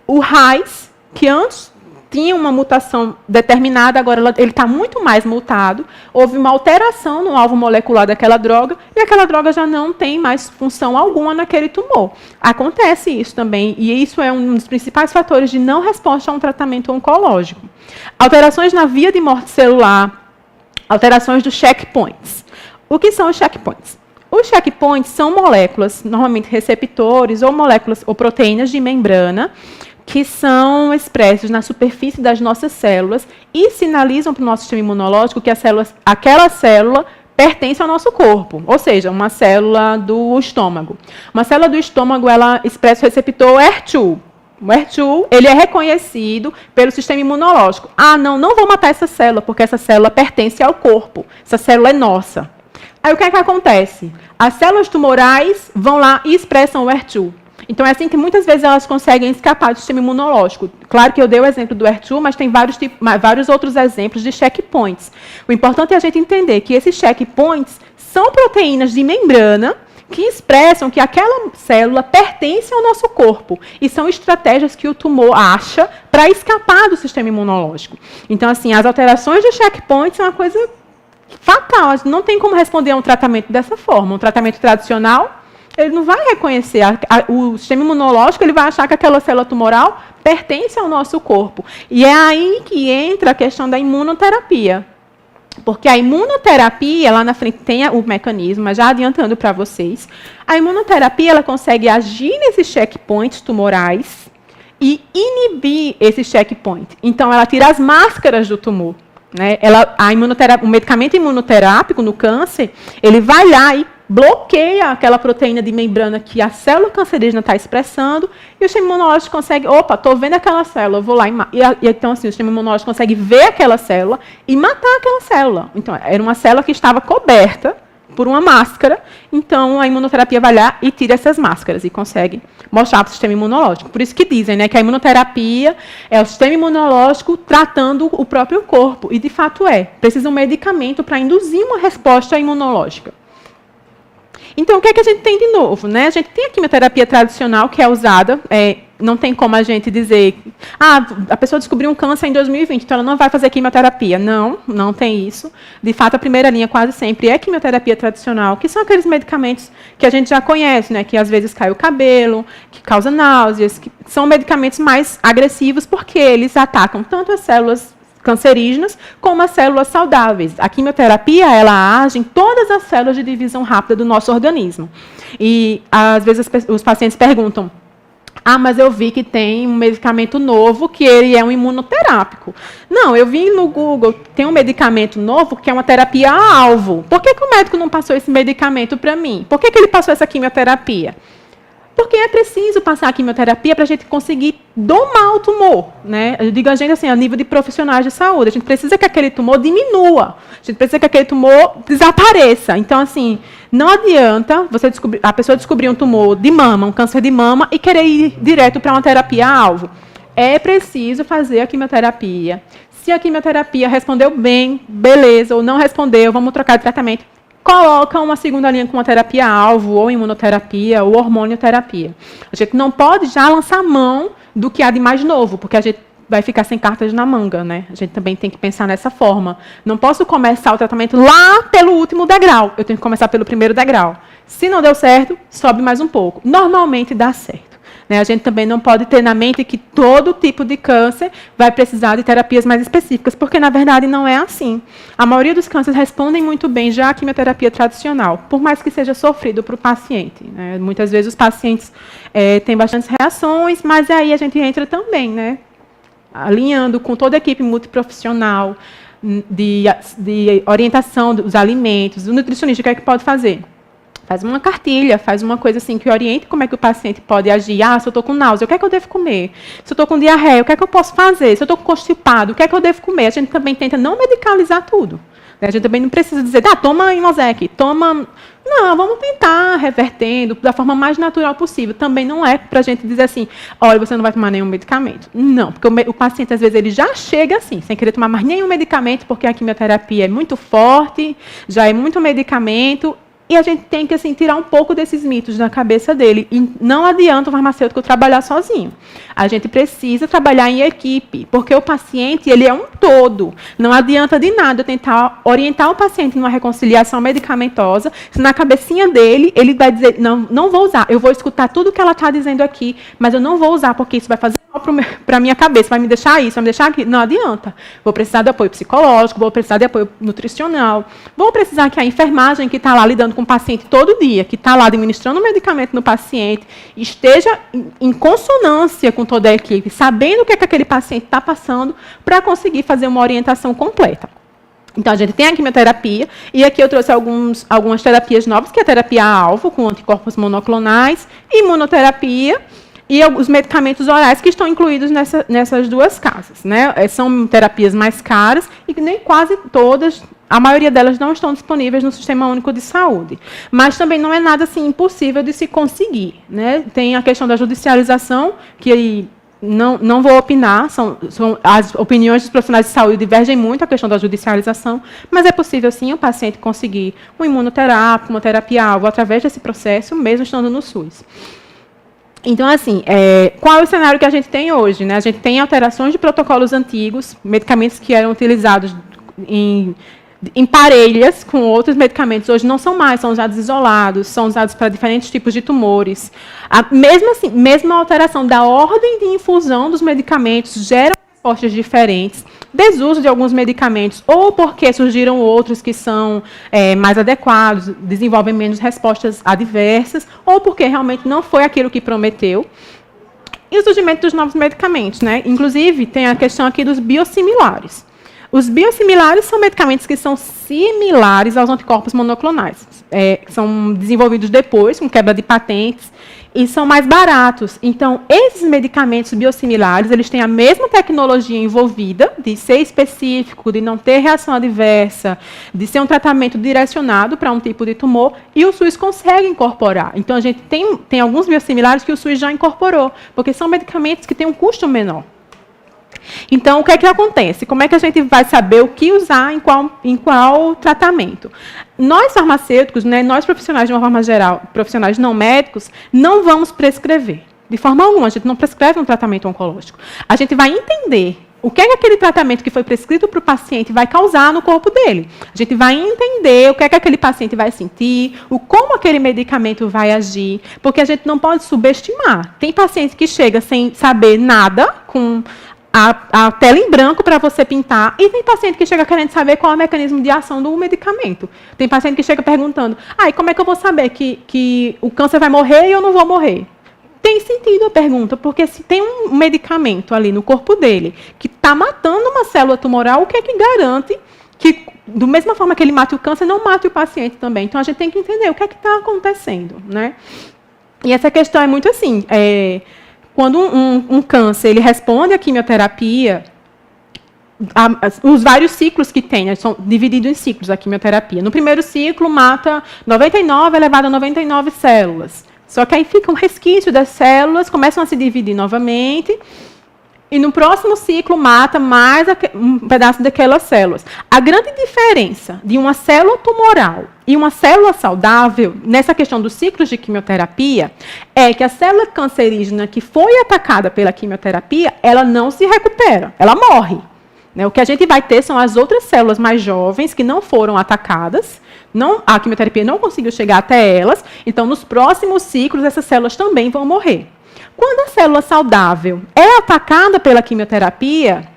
O RAS, que antes tinha uma mutação determinada, agora ele está muito mais mutado, houve uma alteração no alvo molecular daquela droga, e aquela droga já não tem mais função alguma naquele tumor. Acontece isso também, e isso é um dos principais fatores de não resposta a um tratamento oncológico. Alterações na via de morte celular, alterações dos checkpoints. O que são os checkpoints? Os checkpoints são moléculas, normalmente receptores ou moléculas ou proteínas de membrana, que são expressos na superfície das nossas células e sinalizam para o nosso sistema imunológico que aquela célula pertence ao nosso corpo, ou seja, uma célula do estômago. Uma célula do estômago, ela expressa o receptor HER2. O HER2, ele é reconhecido pelo sistema imunológico. Ah, não vou matar essa célula, porque essa célula pertence ao corpo. Essa célula é nossa. Aí o que é que acontece? As células tumorais vão lá e expressam o HER2. Então, é assim que muitas vezes elas conseguem escapar do sistema imunológico. Claro que eu dei o exemplo do HER2, mas tem vários outros exemplos de checkpoints. O importante é a gente entender que esses checkpoints são proteínas de membrana que expressam que aquela célula pertence ao nosso corpo. E são estratégias que o tumor acha para escapar do sistema imunológico. Então, assim, as alterações de checkpoints são uma coisa fatal. Não tem como responder a um tratamento dessa forma. Um tratamento tradicional, ele não vai reconhecer. O sistema imunológico, ele vai achar que aquela célula tumoral pertence ao nosso corpo. E é aí que entra a questão da imunoterapia. Porque a imunoterapia, lá na frente tem o mecanismo, mas já adiantando para vocês, a imunoterapia ela consegue agir nesses checkpoints tumorais e inibir esses checkpoints. Então, ela tira as máscaras do tumor. Né? O medicamento imunoterápico no câncer, ele vai lá e bloqueia aquela proteína de membrana que a célula cancerígena está expressando, e o sistema imunológico consegue, estou vendo aquela célula, eu vou lá e então, assim, o sistema imunológico consegue ver aquela célula e matar aquela célula. Então, era uma célula que estava coberta por uma máscara, então a imunoterapia vai lá e tira essas máscaras e consegue mostrar para o sistema imunológico. Por isso que dizem, né, que a imunoterapia é o sistema imunológico tratando o próprio corpo, e de fato precisa um medicamento para induzir uma resposta imunológica. Então, o que é que a gente tem de novo? Né? A gente tem a quimioterapia tradicional, que é usada, não tem como a gente dizer, a pessoa descobriu um câncer em 2020, então ela não vai fazer quimioterapia. Não tem isso. De fato, a primeira linha quase sempre é quimioterapia tradicional, que são aqueles medicamentos que a gente já conhece, né? Que às vezes cai o cabelo, que causa náuseas, que são medicamentos mais agressivos, porque eles atacam tanto as células cancerígenas como as células saudáveis. A quimioterapia, ela age em todas as células de divisão rápida do nosso organismo. E, às vezes, os pacientes perguntam, mas eu vi que tem um medicamento novo que ele é um imunoterápico. Não, eu vi no Google, tem um medicamento novo que é uma terapia a alvo. Por que o médico não passou esse medicamento para mim? Por que ele passou essa quimioterapia? Porque é preciso passar a quimioterapia para a gente conseguir domar o tumor. Né? Eu digo a gente assim, a nível de profissionais de saúde. A gente precisa que aquele tumor diminua. A gente precisa que aquele tumor desapareça. Então, assim, não adianta a pessoa descobrir um tumor de mama, um câncer de mama, e querer ir direto para uma terapia-alvo. É preciso fazer a quimioterapia. Se a quimioterapia respondeu bem, beleza, ou não respondeu, vamos trocar de tratamento. Coloca uma segunda linha com uma terapia-alvo, ou imunoterapia, ou hormonioterapia. A gente não pode já lançar mão do que há de mais novo, porque a gente vai ficar sem cartas na manga, né? A gente também tem que pensar nessa forma. Não posso começar o tratamento lá pelo último degrau. Eu tenho que começar pelo primeiro degrau. Se não deu certo, sobe mais um pouco. Normalmente dá certo. A gente também não pode ter na mente que todo tipo de câncer vai precisar de terapias mais específicas, porque, na verdade, não é assim. A maioria dos cânceres respondem muito bem já à quimioterapia tradicional, por mais que seja sofrido para o paciente. Muitas vezes os pacientes têm bastantes reações, mas aí a gente entra também, alinhando com toda a equipe multiprofissional de orientação dos alimentos, o nutricionista, o que é que pode fazer? Faz uma cartilha, faz uma coisa assim que oriente como é que o paciente pode agir. Se eu estou com náusea, o que é que eu devo comer? Se eu estou com diarreia, o que é que eu posso fazer? Se eu estou constipado, o que é que eu devo comer? A gente também tenta não medicalizar tudo. A gente também não precisa dizer, toma Imosec, toma... Não, vamos tentar revertendo da forma mais natural possível. Também não é para a gente dizer assim, olha, você não vai tomar nenhum medicamento. Não, porque o paciente, às vezes, ele já chega assim, sem querer tomar mais nenhum medicamento, porque a quimioterapia é muito forte, já é muito medicamento. E a gente tem que tirar um pouco desses mitos da cabeça dele. E não adianta o farmacêutico trabalhar sozinho. A gente precisa trabalhar em equipe, porque o paciente ele é um todo. Não adianta de nada eu tentar orientar o paciente numa reconciliação medicamentosa, se na cabecinha dele ele vai dizer, não vou usar, eu vou escutar tudo o que ela está dizendo aqui, mas eu não vou usar, porque isso vai fazer mal para a minha cabeça, vai me deixar isso, vai me deixar aquilo. Não adianta. Vou precisar de apoio psicológico, vou precisar de apoio nutricional, vou precisar que a enfermagem que está lá lidando com o paciente todo dia, que está lá administrando o medicamento no paciente, esteja em consonância com toda a equipe, sabendo o que é que aquele paciente está passando, para conseguir fazer uma orientação completa. Então, a gente tem a quimioterapia, e aqui eu trouxe algumas terapias novas, que é a terapia-alvo, com anticorpos monoclonais, imunoterapia, e os medicamentos orais que estão incluídos nessas duas casas. São terapias mais caras e que nem quase todas, a maioria delas não estão disponíveis no Sistema Único de Saúde. Mas também não é nada assim impossível de se conseguir. Tem a questão da judicialização, que não vou opinar, as opiniões dos profissionais de saúde divergem muito a questão da judicialização, mas é possível, sim, o paciente conseguir um imunoterápico, uma terapia-alvo, através desse processo, mesmo estando no SUS. Então, assim, qual é o cenário que a gente tem hoje? A gente tem alterações de protocolos antigos, medicamentos que eram utilizados em parelhas com outros medicamentos, hoje não são mais, são usados isolados, são usados para diferentes tipos de tumores. Mesmo a alteração da ordem de infusão dos medicamentos gera respostas diferentes, desuso de alguns medicamentos, ou porque surgiram outros que são mais adequados, desenvolvem menos respostas adversas, ou porque realmente não foi aquilo que prometeu. E o surgimento dos novos medicamentos, Inclusive, tem a questão aqui dos biosimilares. Os biosimilares são medicamentos que são similares aos anticorpos monoclonais. São desenvolvidos depois, com quebra de patentes, e são mais baratos. Então, esses medicamentos biosimilares, eles têm a mesma tecnologia envolvida, de ser específico, de não ter reação adversa, de ser um tratamento direcionado para um tipo de tumor, e o SUS consegue incorporar. Então, a gente tem alguns biosimilares que o SUS já incorporou, porque são medicamentos que têm um custo menor. Então, o que é que acontece? Como é que a gente vai saber o que usar em qual tratamento? Nós, farmacêuticos, nós profissionais de uma forma geral, profissionais não médicos, não vamos prescrever. De forma alguma, a gente não prescreve um tratamento oncológico. A gente vai entender o que é que aquele tratamento que foi prescrito para o paciente vai causar no corpo dele. A gente vai entender o que é que aquele paciente vai sentir, como aquele medicamento vai agir, porque a gente não pode subestimar. Tem paciente que chega sem saber nada, com a tela em branco para você pintar, e tem paciente que chega querendo saber qual é o mecanismo de ação do medicamento. Tem paciente que chega perguntando, e como é que eu vou saber que o câncer vai morrer e eu não vou morrer? Tem sentido a pergunta, porque se tem um medicamento ali no corpo dele que está matando uma célula tumoral, o que é que garante que, da mesma forma que ele mate o câncer, não mate o paciente também? Então, a gente tem que entender o que é que está acontecendo, E essa questão é muito assim, quando um câncer ele responde à quimioterapia, os vários ciclos que tem, são divididos em ciclos a quimioterapia. No primeiro ciclo, mata 99 elevado a 99 células. Só que aí fica um resquício das células, começam a se dividir novamente, e no próximo ciclo mata mais um pedaço daquelas células. A grande diferença de uma célula tumoral e uma célula saudável, nessa questão dos ciclos de quimioterapia, é que a célula cancerígena que foi atacada pela quimioterapia, ela não se recupera, ela morre. né? O que a gente vai ter são as outras células mais jovens que não foram atacadas, a quimioterapia não conseguiu chegar até elas, então nos próximos ciclos essas células também vão morrer. Quando a célula saudável é atacada pela quimioterapia,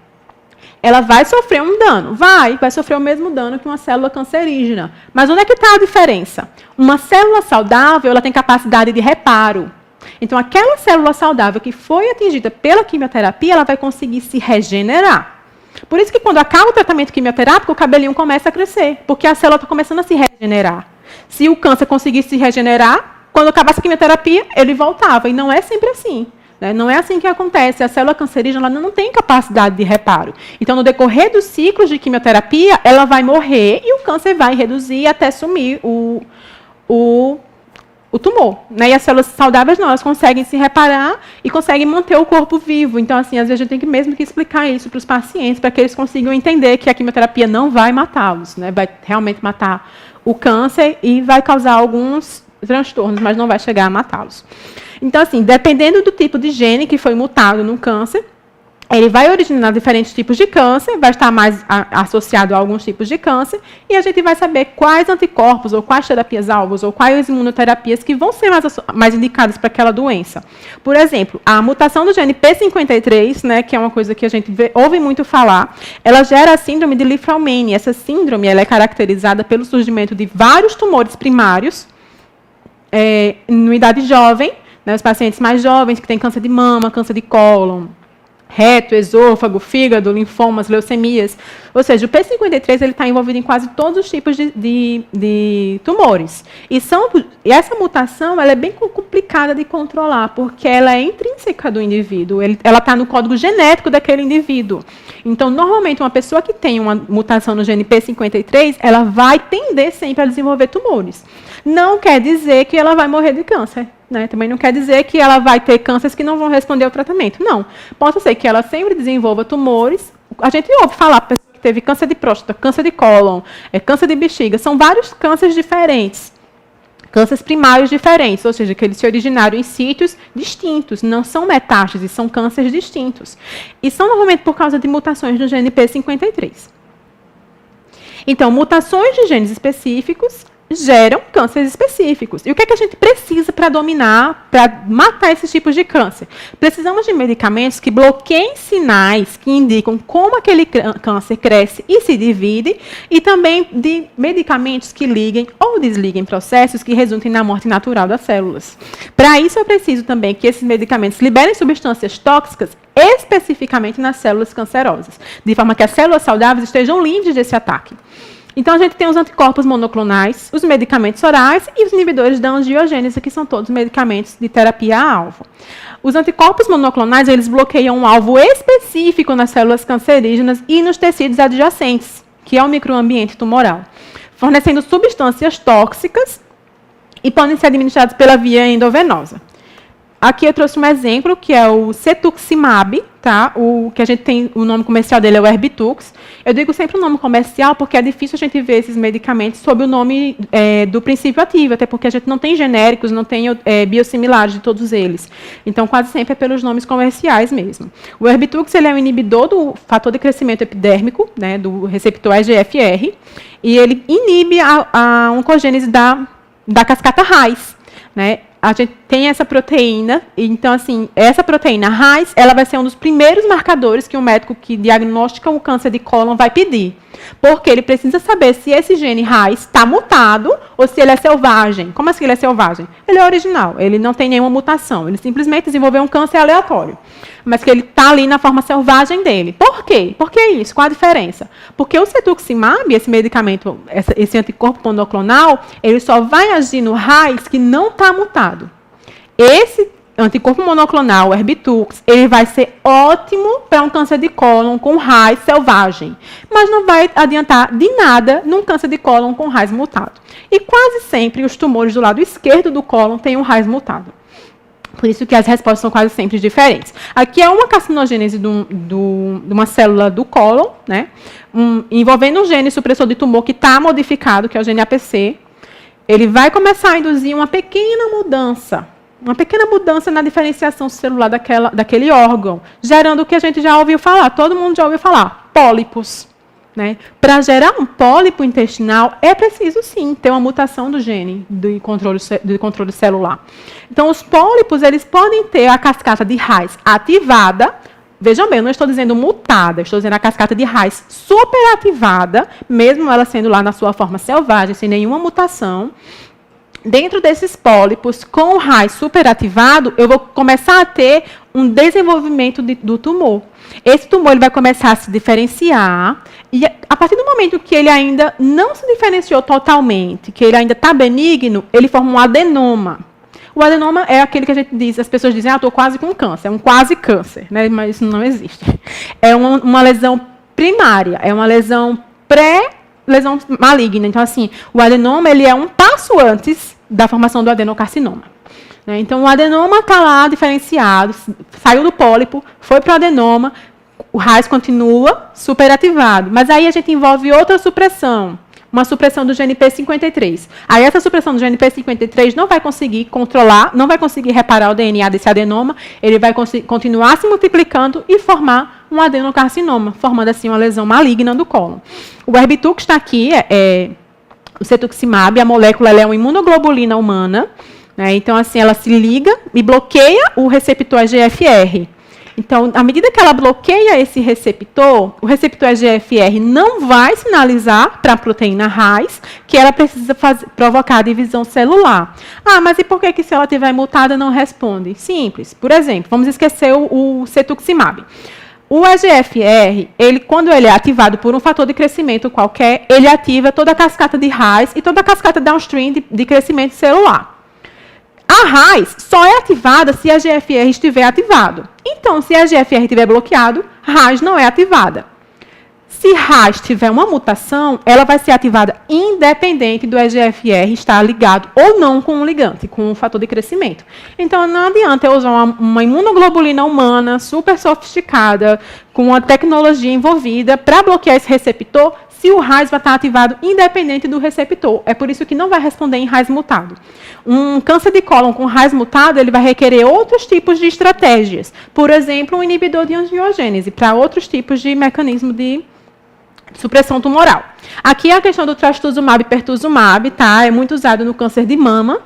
ela vai sofrer um dano. Vai sofrer o mesmo dano que uma célula cancerígena. Mas onde é que está a diferença? Uma célula saudável, ela tem capacidade de reparo. Então, aquela célula saudável que foi atingida pela quimioterapia, ela vai conseguir se regenerar. Por isso que quando acaba o tratamento quimioterápico, o cabelinho começa a crescer, porque a célula está começando a se regenerar. Se o câncer conseguisse se regenerar, quando acabasse a quimioterapia, ele voltava. E não é sempre assim. Não é assim que acontece. A célula cancerígena ela não tem capacidade de reparo. Então, no decorrer dos ciclos de quimioterapia, ela vai morrer e o câncer vai reduzir até sumir o tumor. E as células saudáveis não, elas conseguem se reparar e conseguem manter o corpo vivo. Então, assim, às vezes a gente tem mesmo que explicar isso para os pacientes, para que eles consigam entender que a quimioterapia não vai matá-los, vai realmente matar o câncer e vai causar alguns transtornos, mas não vai chegar a matá-los. Então, assim, dependendo do tipo de gene que foi mutado no câncer, ele vai originar diferentes tipos de câncer, vai estar mais associado a alguns tipos de câncer, e a gente vai saber quais anticorpos, ou quais terapias-alvos, ou quais imunoterapias que vão ser mais indicadas para aquela doença. Por exemplo, a mutação do gene P53, que é uma coisa que a gente ouve muito falar, ela gera a síndrome de Li-Fraumeni. Essa síndrome ela é caracterizada pelo surgimento de vários tumores primários, na idade jovem, os pacientes mais jovens que têm câncer de mama, câncer de cólon, reto, esôfago, fígado, linfomas, leucemias. Ou seja, o P53 está envolvido em quase todos os tipos de tumores. E essa mutação ela é bem complicada de controlar, porque ela é intrínseca do indivíduo, ela está no código genético daquele indivíduo. Então, normalmente, uma pessoa que tem uma mutação no gene P53, ela vai tender sempre a desenvolver tumores. Não quer dizer que ela vai morrer de câncer. Também não quer dizer que ela vai ter cânceres que não vão responder ao tratamento. Não. Pode ser que ela sempre desenvolva tumores. A gente ouve falar, pessoa que teve câncer de próstata, câncer de cólon, câncer de bexiga. São vários cânceres diferentes. Cânceres primários diferentes, ou seja, que eles se originaram em sítios distintos. Não são metástases, são cânceres distintos. E são normalmente por causa de mutações no gene P53. Então, mutações de genes específicos geram cânceres específicos. E o que é que a gente precisa para dominar, para matar esses tipos de câncer? Precisamos de medicamentos que bloqueiem sinais que indicam como aquele câncer cresce e se divide, e também de medicamentos que liguem ou desliguem processos que resultem na morte natural das células. Para isso, eu preciso também que esses medicamentos liberem substâncias tóxicas especificamente nas células cancerosas, de forma que as células saudáveis estejam livres desse ataque. Então, a gente tem os anticorpos monoclonais, os medicamentos orais e os inibidores da angiogênese, que são todos medicamentos de terapia-alvo. Os anticorpos monoclonais, eles bloqueiam um alvo específico nas células cancerígenas e nos tecidos adjacentes, que é o microambiente tumoral, fornecendo substâncias tóxicas e podem ser administrados pela via endovenosa. Aqui eu trouxe um exemplo, que é o cetuximab, o que a gente tem, o nome comercial dele é o Erbitux. Eu digo sempre o nome comercial porque é difícil a gente ver esses medicamentos sob o nome do princípio ativo, até porque a gente não tem genéricos, não tem biosimilares de todos eles. Então, quase sempre é pelos nomes comerciais mesmo. O Erbitux ele é um inibidor do fator de crescimento epidérmico, do receptor EGFR, e ele inibe a oncogênese da cascata RAS, A gente tem essa proteína, então, assim, essa proteína RAS, ela vai ser um dos primeiros marcadores que o médico que diagnostica o câncer de cólon vai pedir. Porque ele precisa saber se esse gene RAS está mutado ou se ele é selvagem. Como assim ele é selvagem? Ele é original, ele não tem nenhuma mutação, ele simplesmente desenvolveu um câncer aleatório. Mas que ele está ali na forma selvagem dele. Por quê? Por que isso? Qual a diferença? Porque o cetuximab, esse medicamento, esse anticorpo monoclonal, ele só vai agir no RAS que não está mutado. Esse anticorpo monoclonal, o Erbitux, ele vai ser ótimo para um câncer de cólon com RAS selvagem, mas não vai adiantar de nada num câncer de cólon com RAS mutado. E quase sempre os tumores do lado esquerdo do cólon têm um RAS mutado. Por isso que as respostas são quase sempre diferentes. Aqui é uma carcinogênese de uma célula do cólon, envolvendo um gene supressor de tumor que está modificado, que é o gene APC. Ele vai começar a induzir uma pequena mudança na diferenciação celular daquele órgão, gerando o que a gente já ouviu falar, todo mundo já ouviu falar, pólipos. Né? Para gerar um pólipo intestinal, é preciso, sim, ter uma mutação do gene do controle celular. Então, os pólipos, eles podem ter a cascata de Reis ativada. Vejam bem, eu não estou dizendo mutada, estou dizendo a cascata de Reis superativada, mesmo ela sendo lá na sua forma selvagem, sem nenhuma mutação. Dentro desses pólipos, com o Reis superativado, eu vou começar a ter um desenvolvimento do tumor. Esse tumor ele vai começar a se diferenciar e, a partir do momento que ele ainda não se diferenciou totalmente, que ele ainda está benigno, ele forma um adenoma. O adenoma é aquele que a gente diz, as pessoas dizem, estou quase com câncer, é um quase câncer, né? Mas isso não existe. É uma lesão primária, é uma lesão pré-lesão maligna. Então, assim, o adenoma ele é um passo antes da formação do adenocarcinoma. Então, o adenoma está lá diferenciado, saiu do pólipo, foi para o adenoma, o Reis continua superativado. Mas aí a gente envolve outra supressão, uma supressão do GNP53. Aí essa supressão do GNP53 não vai conseguir controlar, não vai conseguir reparar o DNA desse adenoma, ele vai continuar se multiplicando e formar um adenocarcinoma, formando assim uma lesão maligna do cólon. O Erbitux está aqui, o cetuximab, a molécula ela é uma imunoglobulina humana. Então, assim, ela se liga e bloqueia o receptor EGFR. Então, à medida que ela bloqueia esse receptor, o receptor EGFR não vai sinalizar para a proteína Reis que ela precisa provocar a divisão celular. Ah, mas e por que se ela estiver mutada não responde? Simples. Por exemplo, vamos esquecer o cetuximab. O EGFR, quando ele é ativado por um fator de crescimento qualquer, ele ativa toda a cascata de Reis e toda a cascata downstream de crescimento celular. A Reis só é ativada se a GFR estiver ativado. Então, se a GFR estiver bloqueado, Reis não é ativada. Se Reis tiver uma mutação, ela vai ser ativada independente do EGFR estar ligado ou não com o ligante, com o fator de crescimento. Então, não adianta eu usar uma imunoglobulina humana super sofisticada, com uma tecnologia envolvida, para bloquear esse receptor, se o Reis vai estar ativado independente do receptor. É por isso que não vai responder em Reis mutado. Um câncer de cólon com Reis mutado, ele vai requerer outros tipos de estratégias. Por exemplo, um inibidor de angiogênese, para outros tipos de mecanismo de supressão tumoral. Aqui é a questão do trastuzumab e pertuzumab, tá? É muito usado no câncer de mama.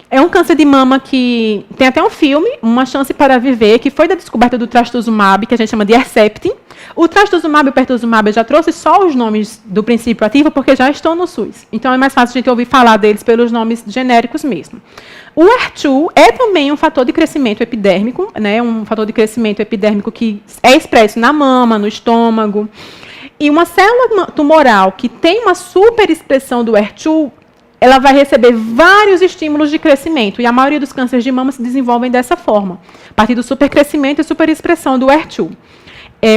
É um câncer de mama que tem até um filme, Uma Chance para Viver, que foi da descoberta do trastuzumab, que a gente chama de Herceptin. O trastuzumab e o pertuzumab eu já trouxe só os nomes do princípio ativo, porque já estão no SUS. Então, é mais fácil a gente ouvir falar deles pelos nomes genéricos mesmo. O HER2 é também um fator de crescimento epidérmico, né? Um fator de crescimento epidérmico que é expresso na mama, no estômago. E uma célula tumoral que tem uma superexpressão do HER2, ela vai receber vários estímulos de crescimento, e a maioria dos cânceres de mama se desenvolvem dessa forma, a partir do supercrescimento e superexpressão do HER2.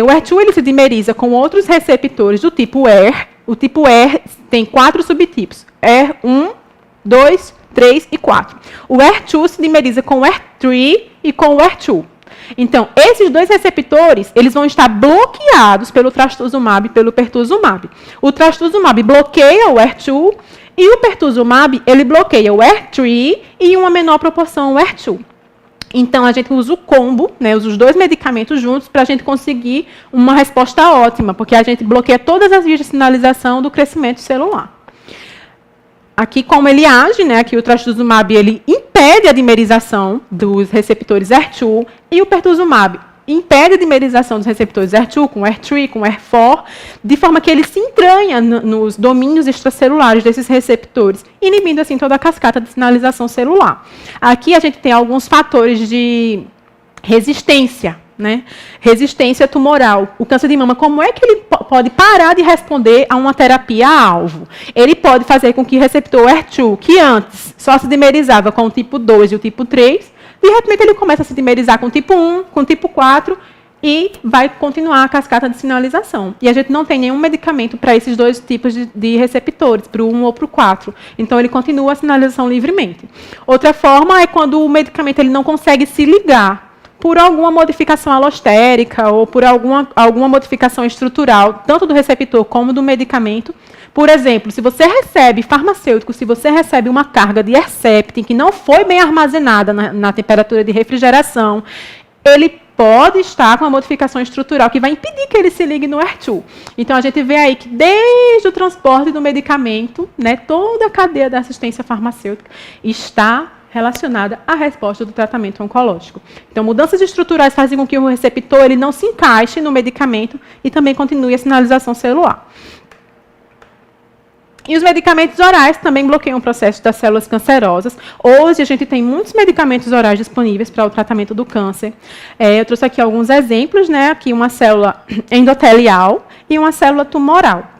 O HER2 ele se dimeriza com outros receptores do tipo ER. O tipo ER tem 4 subtipos, ER1, 2, 3 e 4. O HER2 se dimeriza com o HER3 e com o HER2. Então, esses dois receptores, eles vão estar bloqueados pelo trastuzumab e pelo pertuzumab. O trastuzumab bloqueia o HER2 e o pertuzumab, ele bloqueia o HER3 e, em uma menor proporção, o HER2. Então, a gente usa o combo, né, usa os dois medicamentos juntos para a gente conseguir uma resposta ótima, porque a gente bloqueia todas as vias de sinalização do crescimento celular. Aqui, como ele age, né, aqui o trastuzumab ele impede a dimerização dos receptores HER2 e o pertuzumab impede a dimerização dos receptores HER2 com HER3, com HER4, de forma que ele se entranha nos domínios extracelulares desses receptores, inibindo assim toda a cascata de sinalização celular. Aqui a gente tem alguns fatores de resistência, né? Resistência tumoral. O câncer de mama, como é que ele pode parar de responder a uma terapia-alvo? Ele pode fazer com que o receptor HER2, que antes só se dimerizava com o tipo 2 e o tipo 3, de repente ele começa a se dimerizar com o tipo 1, com o tipo 4, e vai continuar a cascata de sinalização. E a gente não tem nenhum medicamento para esses dois tipos de receptores, para o 1 ou para o 4. Então, ele continua a sinalização livremente. Outra forma é quando o medicamento ele não consegue se ligar por alguma modificação alostérica ou por alguma modificação estrutural, tanto do receptor como do medicamento. Por exemplo, se você recebe farmacêutico, se você recebe uma carga de Herceptin que não foi bem armazenada na temperatura de refrigeração, ele pode estar com uma modificação estrutural que vai impedir que ele se ligue no HER2. Então, a gente vê aí que desde o transporte do medicamento, né, toda a cadeia da assistência farmacêutica está relacionada à resposta do tratamento oncológico. Então, mudanças estruturais fazem com que o receptor ele não se encaixe no medicamento e também continue a sinalização celular. E os medicamentos orais também bloqueiam o processo das células cancerosas. Hoje, a gente tem muitos medicamentos orais disponíveis para o tratamento do câncer. Eu trouxe aqui alguns exemplos, né? Aqui uma célula endotelial e uma célula tumoral.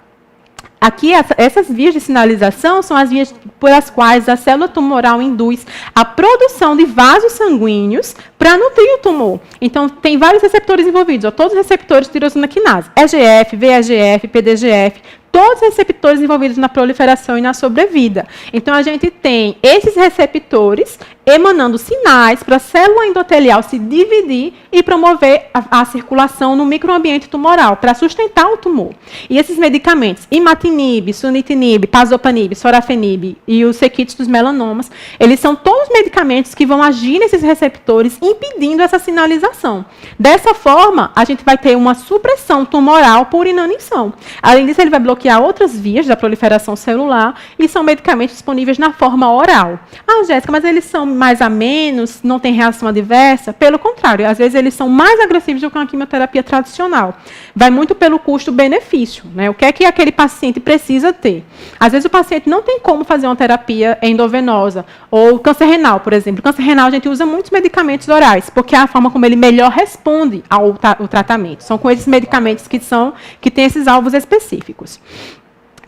Aqui, essas vias de sinalização são as vias pelas quais a célula tumoral induz a produção de vasos sanguíneos para nutrir o tumor. Então, tem vários receptores envolvidos, todos os receptores de tirosina quinase, EGF, VEGF, PDGF, todos os receptores envolvidos na proliferação e na sobrevida. Então, a gente tem esses receptores emanando sinais para a célula endotelial se dividir e promover a circulação no microambiente tumoral, para sustentar o tumor. E esses medicamentos, imatinib, sunitinib, pazopanib, sorafenib e os sequites dos melanomas, eles são todos medicamentos que vão agir nesses receptores, impedindo essa sinalização. Dessa forma, a gente vai ter uma supressão tumoral por inanição. Além disso, ele vai bloquear outras vias da proliferação celular e são medicamentos disponíveis na forma oral. Ah, Jéssica, mas eles são mais a menos, não tem reação adversa? Pelo contrário, às vezes eles são mais agressivos do que uma quimioterapia tradicional. Vai muito pelo custo-benefício, né? O que é que aquele paciente precisa ter? Às vezes o paciente não tem como fazer uma terapia endovenosa, ou câncer renal, por exemplo. Câncer renal a gente usa muitos medicamentos orais, porque é a forma como ele melhor responde ao tratamento. São com esses medicamentos que têm esses alvos específicos.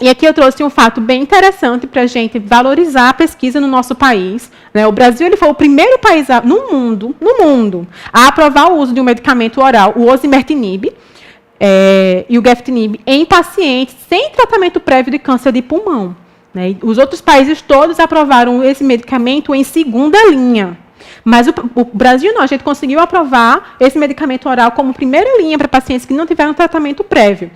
E aqui eu trouxe um fato bem interessante para a gente valorizar a pesquisa no nosso país. Né? O Brasil ele foi o primeiro país no mundo, a aprovar o uso de um medicamento oral, o osimertinib, e o geftinib, em pacientes sem tratamento prévio de câncer de pulmão. Né? Os outros países todos aprovaram esse medicamento em segunda linha. Mas o Brasil não, a gente conseguiu aprovar esse medicamento oral como primeira linha para pacientes que não tiveram tratamento prévio.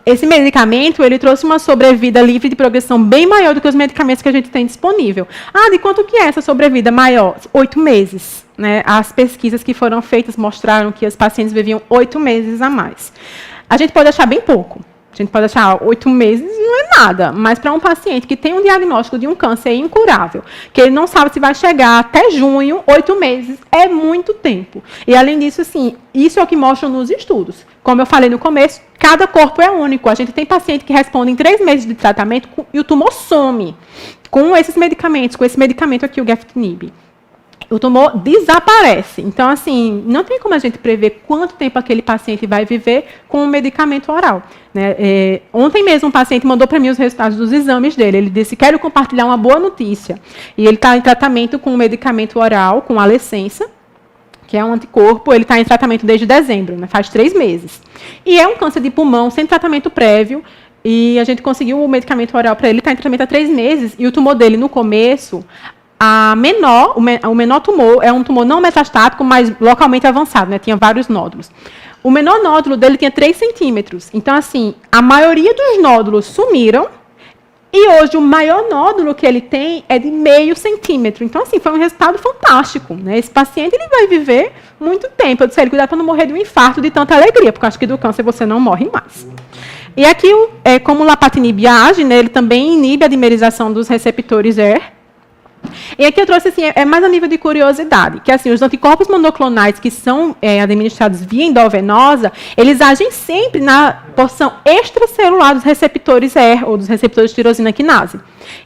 Esse medicamento, ele trouxe uma sobrevida livre de progressão bem maior do que os medicamentos que a gente tem disponível. Ah, de quanto que é essa sobrevida maior? 8 meses. Né? As pesquisas que foram feitas mostraram que os pacientes viviam 8 meses a mais. A gente pode achar bem pouco. A gente pode achar 8 meses não é nada, mas para um paciente que tem um diagnóstico de um câncer incurável, que ele não sabe se vai chegar até junho, 8 meses é muito tempo. E, além disso, assim, isso é o que mostram nos estudos. Como eu falei no começo, cada corpo é único. A gente tem paciente que responde em 3 meses de tratamento e o tumor some com esses medicamentos, com esse medicamento aqui, o geftinib. O tumor desaparece. Então, assim, não tem como a gente prever quanto tempo aquele paciente vai viver com um medicamento oral. Né? Ontem mesmo, um paciente mandou para mim os resultados dos exames dele. Ele disse, quero compartilhar uma boa notícia. E ele está em tratamento com um medicamento oral, com Alecensa, que é um anticorpo. Ele está em tratamento desde dezembro, né? Faz 3 meses. E é um câncer de pulmão, sem tratamento prévio. E a gente conseguiu o medicamento oral para ele, está em tratamento há 3 meses. E o tumor dele, no começo... o menor tumor é um tumor não metastático, mas localmente avançado, né? Tinha vários nódulos. O menor nódulo dele tinha 3 centímetros. Então, assim, a maioria dos nódulos sumiram e hoje o maior nódulo que ele tem é de 0,5 centímetro. Então, assim, foi um resultado fantástico. Né? Esse paciente ele vai viver muito tempo. Eu disse, ele cuidar para não morrer de um infarto de tanta alegria, porque eu acho que do câncer você não morre mais. E aqui, como o lapatinib age, né, ele também inibe a dimerização dos receptores ER. E aqui eu trouxe, assim, mais a nível de curiosidade, que assim, os anticorpos monoclonais que são administrados via endovenosa, eles agem sempre na porção extracelular dos receptores ER, ou dos receptores de tirosina quinase.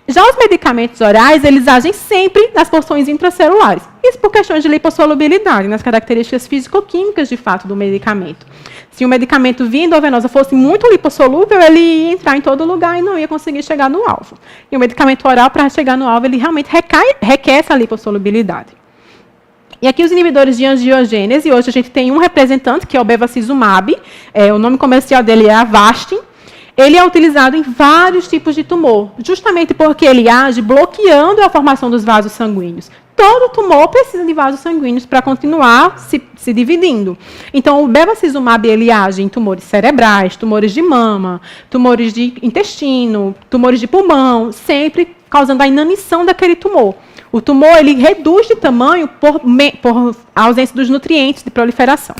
Já os medicamentos orais, eles agem sempre nas porções intracelulares. Isso por questões de lipossolubilidade, nas características físico-químicas, de fato, do medicamento. Se o medicamento via endovenosa fosse muito lipossolúvel, ele ia entrar em todo lugar e não ia conseguir chegar no alvo. E o medicamento oral, para chegar no alvo, ele realmente requer essa lipossolubilidade. E aqui os inibidores de angiogênese, hoje a gente tem um representante, que é o bevacizumab, o nome comercial dele é Avastin. Ele é utilizado em vários tipos de tumor, justamente porque ele age bloqueando a formação dos vasos sanguíneos. Todo tumor precisa de vasos sanguíneos para continuar se dividindo. Então, o bevacizumab ele age em tumores cerebrais, tumores de mama, tumores de intestino, tumores de pulmão, sempre causando a inanição daquele tumor. O tumor ele reduz de tamanho por ausência dos nutrientes de proliferação.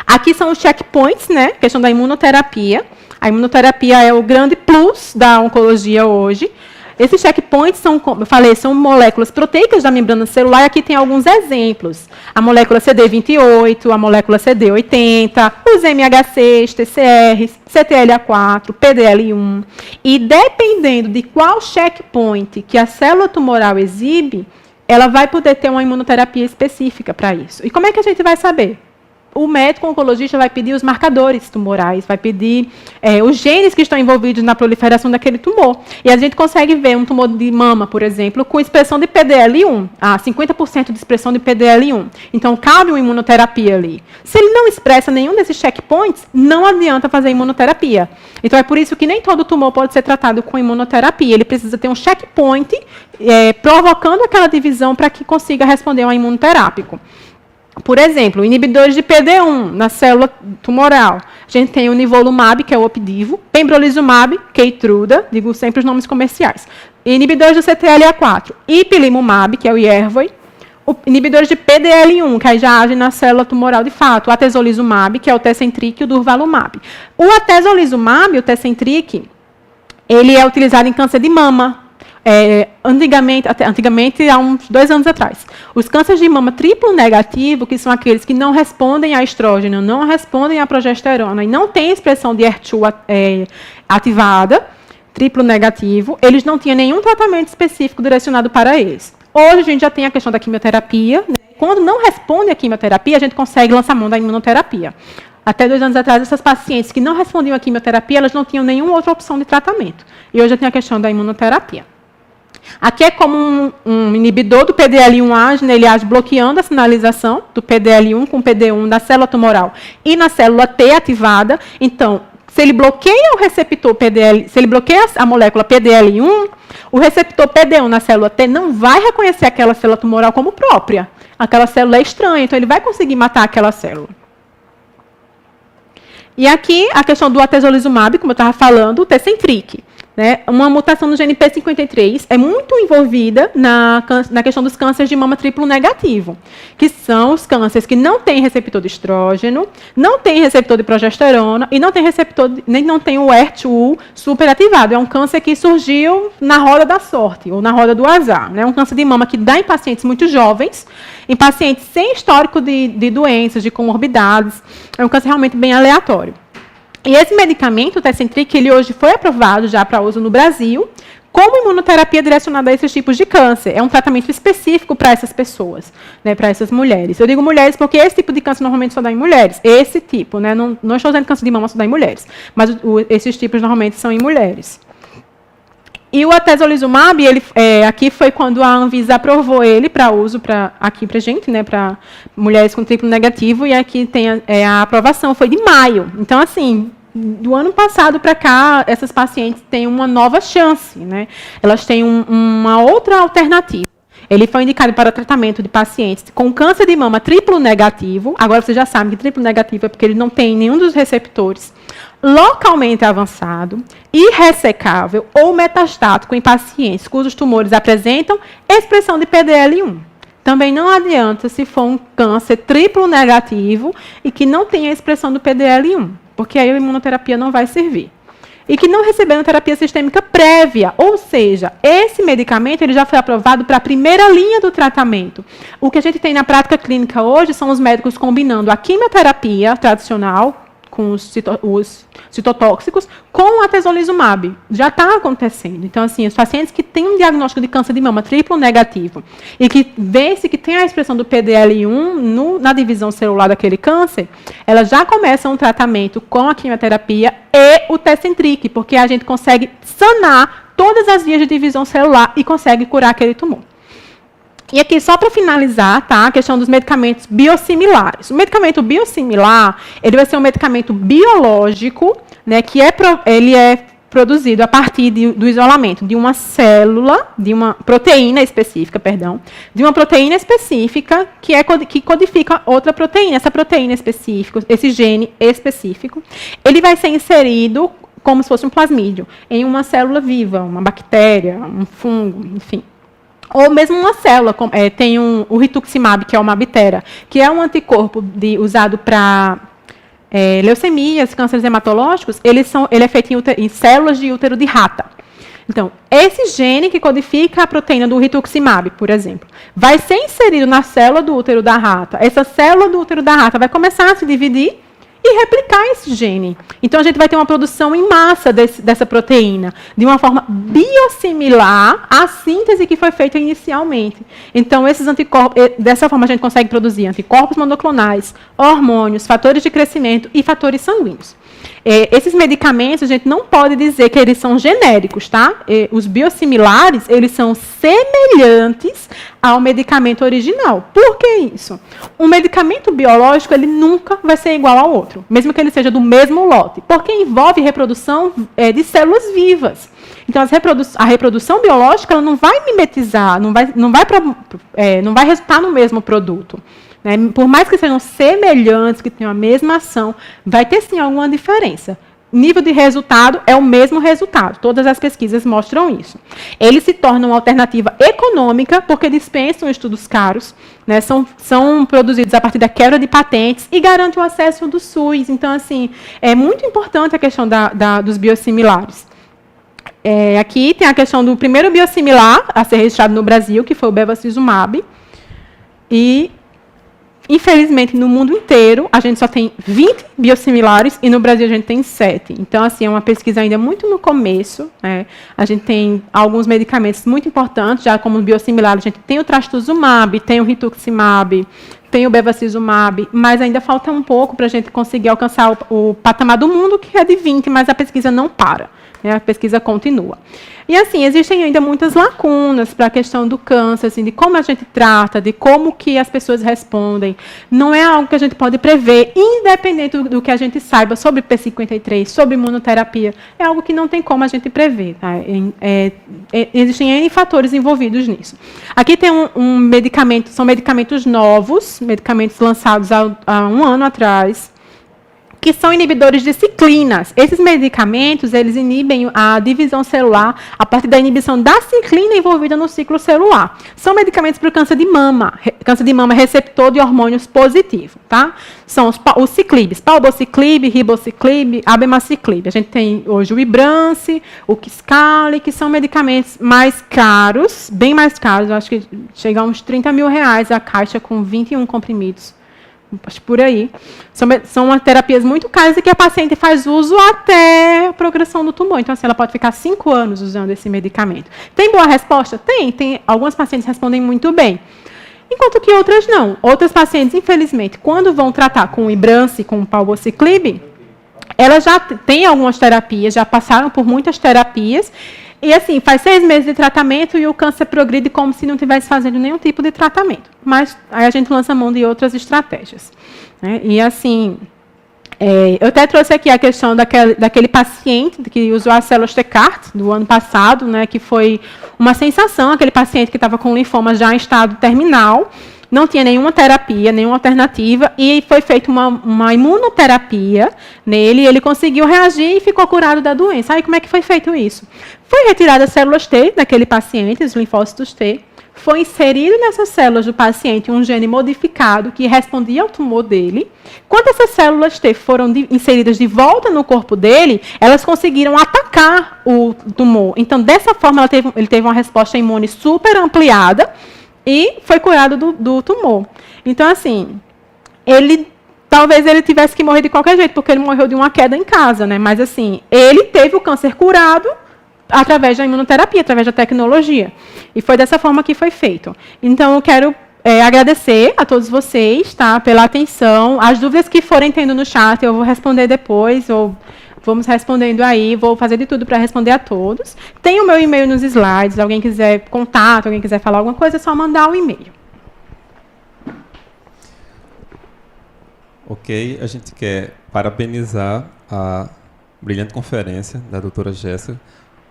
Aqui são os checkpoints, né? Questão da imunoterapia. A imunoterapia é o grande plus da oncologia hoje. Esses checkpoints são, como eu falei, são moléculas proteicas da membrana celular, e aqui tem alguns exemplos. A molécula CD28, a molécula CD80, os MHCs, TCRs, CTLA4, PDL1. E dependendo de qual checkpoint que a célula tumoral exibe, ela vai poder ter uma imunoterapia específica para isso. E como é que a gente vai saber? O médico oncologista vai pedir os marcadores tumorais, vai pedir os genes que estão envolvidos na proliferação daquele tumor. E a gente consegue ver um tumor de mama, por exemplo, com expressão de PDL1, 50% de expressão de PDL1. Então, cabe uma imunoterapia ali. Se ele não expressa nenhum desses checkpoints, não adianta fazer imunoterapia. Então, é por isso que nem todo tumor pode ser tratado com imunoterapia. Ele precisa ter um checkpoint provocando aquela divisão para que consiga responder a um imunoterápico. Por exemplo, inibidores de PD1 na célula tumoral. A gente tem o nivolumab, que é o Opdivo, pembrolizumab, Keytruda, digo sempre os nomes comerciais. Inibidores do CTLA4, ipilimumab, que é o Yervoy. Inibidores de PDL1, que aí já agem na célula tumoral de fato. O atezolizumab, que é o Tecentriq, e o durvalumab. O atezolizumab, o Tecentriq, ele é utilizado em câncer de mama. Antigamente, há uns 2 anos atrás. Os cânceres de mama triplo negativo, que são aqueles que não respondem a estrógeno, não respondem à progesterona e não têm expressão de HER2 ativada, triplo negativo, eles não tinham nenhum tratamento específico direcionado para eles. Hoje a gente já tem a questão da quimioterapia. Né? Quando não responde à quimioterapia, a gente consegue lançar mão da imunoterapia. Até 2 anos atrás, essas pacientes que não respondiam à quimioterapia, elas não tinham nenhuma outra opção de tratamento. E hoje já tem a questão da imunoterapia. Aqui é como um inibidor do PDL1 age, né? Ele age bloqueando a sinalização do PDL1 com PD1 da célula tumoral e na célula T ativada. Então, se ele bloqueia o receptor PDL, se ele bloqueia a molécula PDL1, o receptor PD1 na célula T não vai reconhecer aquela célula tumoral como própria. Aquela célula é estranha, então ele vai conseguir matar aquela célula. E aqui a questão do atezolizumab, como eu estava falando, o Tecentriq. Né? Uma mutação no gene P53 é muito envolvida na questão dos cânceres de mama triplo negativo, que são os cânceres que não têm receptor de estrógeno, não têm receptor de progesterona e não tem nem não tem o HER2 superativado. É um câncer que surgiu na roda da sorte ou na roda do azar. Né? Um câncer de mama que dá em pacientes muito jovens, em pacientes sem histórico de doenças, de comorbidades. É um câncer realmente bem aleatório. E esse medicamento, o Tecentriq, ele hoje foi aprovado já para uso no Brasil, como imunoterapia direcionada a esses tipos de câncer. É um tratamento específico para essas pessoas, né, para essas mulheres. Eu digo mulheres porque esse tipo de câncer normalmente só dá em mulheres. Esse tipo, né, não estou dizendo que câncer de mama só dá em mulheres, mas esses tipos normalmente são em mulheres. E o atezolizumab, aqui foi quando a Anvisa aprovou ele para uso aqui para gente, né, para mulheres com triplo negativo, e aqui tem a aprovação, foi de maio. Então, assim, do ano passado para cá, essas pacientes têm uma nova chance, né? Elas têm uma outra alternativa. Ele foi indicado para tratamento de pacientes com câncer de mama triplo negativo. Agora, você já sabe que triplo negativo é porque ele não tem nenhum dos receptores. Localmente avançado, irressecável ou metastático em pacientes cujos tumores apresentam expressão de PDL1. Também não adianta se for um câncer triplo negativo e que não tenha expressão do PDL1, porque aí a imunoterapia não vai servir. E que não receberam terapia sistêmica prévia, ou seja, esse medicamento ele já foi aprovado para a primeira linha do tratamento. O que a gente tem na prática clínica hoje são os médicos combinando a quimioterapia tradicional, com os citotóxicos, com o atezolizumab. Já está acontecendo. Então, assim, os pacientes que têm um diagnóstico de câncer de mama triplo negativo e que vê-se que tem a expressão do PDL1 na divisão celular daquele câncer, elas já começam um tratamento com a quimioterapia e o Tecentriq, porque a gente consegue sanar todas as vias de divisão celular e consegue curar aquele tumor. E aqui, só para finalizar, tá, a questão dos medicamentos biossimilares. O medicamento biossimilar, ele vai ser um medicamento biológico, né, que ele é produzido a partir do isolamento de uma célula, de uma proteína específica, de uma proteína específica que codifica outra proteína. Essa proteína específica, esse gene específico, ele vai ser inserido como se fosse um plasmídio em uma célula viva, uma bactéria, um fungo, enfim. Ou mesmo uma célula, tem o rituximab, que é o Mabtera, que é um anticorpo usado para leucemias, cânceres hematológicos. Ele é feito em células de útero de rata. Então, esse gene que codifica a proteína do rituximab, por exemplo, vai ser inserido na célula do útero da rata. Essa célula do útero da rata vai começar a se dividir e replicar esse gene. Então, a gente vai ter uma produção em massa dessa proteína, de uma forma biosimilar à síntese que foi feita inicialmente. Então, esses anticorpos, dessa forma, a gente consegue produzir anticorpos monoclonais, hormônios, fatores de crescimento e fatores sanguíneos. Esses medicamentos, a gente não pode dizer que eles são genéricos, tá? Os biosimilares, eles são semelhantes ao medicamento original. Por que isso? Um medicamento biológico, ele nunca vai ser igual ao outro, mesmo que ele seja do mesmo lote, porque envolve reprodução de células vivas. Então, a reprodução biológica, ela não vai mimetizar, não vai resultar no mesmo produto. Por mais que sejam semelhantes, que tenham a mesma ação, vai ter sim alguma diferença. Nível de resultado é o mesmo resultado. Todas as pesquisas mostram isso. Eles se tornam uma alternativa econômica, porque dispensam estudos caros, né, são produzidos a partir da quebra de patentes e garantem o acesso do SUS. Então, assim, é muito importante a questão dos biosimilares. Aqui tem a questão do primeiro biosimilar a ser registrado no Brasil, que foi o bevacizumab. E, infelizmente, no mundo inteiro, a gente só tem 20 biosimilares e no Brasil a gente tem 7. Então, assim, é uma pesquisa ainda muito no começo, né? A gente tem alguns medicamentos muito importantes, já como biosimilar, a gente tem o trastuzumab, tem o rituximab, tem o bevacizumab, mas ainda falta um pouco para a gente conseguir alcançar o patamar do mundo, que é de 20, mas a pesquisa não para. A pesquisa continua. E, assim, existem ainda muitas lacunas para a questão do câncer, assim, de como a gente trata, de como que as pessoas respondem. Não é algo que a gente pode prever, independente do que a gente saiba sobre P53, sobre imunoterapia. É algo que não tem como a gente prever. Tá? Existem N fatores envolvidos nisso. Aqui tem um medicamento, são medicamentos novos, medicamentos lançados há um ano atrás, que são inibidores de ciclinas. Esses medicamentos, eles inibem a divisão celular a partir da inibição da ciclina envolvida no ciclo celular. São medicamentos para o câncer de mama receptor de hormônios positivo, tá? São os ciclibes, palbociclib, ribociclib, abemaciclib. A gente tem hoje o Ibrance, o Kisqali, que são medicamentos mais caros, bem mais caros, acho que chega a uns R$30 mil a caixa com 21 comprimidos. Por aí. São terapias muito caras e que a paciente faz uso até a progressão do tumor. Então, assim, ela pode ficar 5 anos usando esse medicamento. Tem boa resposta? Tem. Algumas pacientes respondem muito bem. Enquanto que outras não. Outras pacientes, infelizmente, quando vão tratar com o Ibrance, com o palbociclib, elas já têm algumas terapias, já passaram por muitas terapias. E, assim, faz 6 meses de tratamento e o câncer progride como se não estivesse fazendo nenhum tipo de tratamento. Mas aí a gente lança mão de outras estratégias. Né? E, assim, eu até trouxe aqui a questão daquele paciente que usou as células Tecart do ano passado, né, que foi uma sensação, aquele paciente que estava com linfoma já em estado terminal, não tinha nenhuma terapia, nenhuma alternativa, e foi feita uma imunoterapia nele, e ele conseguiu reagir e ficou curado da doença. Aí, como é que foi feito isso? Foi retirada as células T daquele paciente, os linfócitos T, foi inserido nessas células do paciente um gene modificado que respondia ao tumor dele. Quando essas células T foram inseridas de volta no corpo dele, elas conseguiram atacar o tumor. Então, dessa forma, ele teve uma resposta imune super ampliada, e foi curado do tumor. Então, assim, talvez ele tivesse que morrer de qualquer jeito, porque ele morreu de uma queda em casa, né? Mas, assim, ele teve o câncer curado através da imunoterapia, através da tecnologia. E foi dessa forma que foi feito. Então, eu quero agradecer a todos vocês, tá, pela atenção. As dúvidas que forem tendo no chat, eu vou responder depois, ou vamos respondendo aí, vou fazer de tudo para responder a todos. Tem o meu e-mail nos slides, se alguém quiser contato, alguém quiser falar alguma coisa, é só mandar o e-mail. Ok, a gente quer parabenizar a brilhante conferência da doutora Jéssica,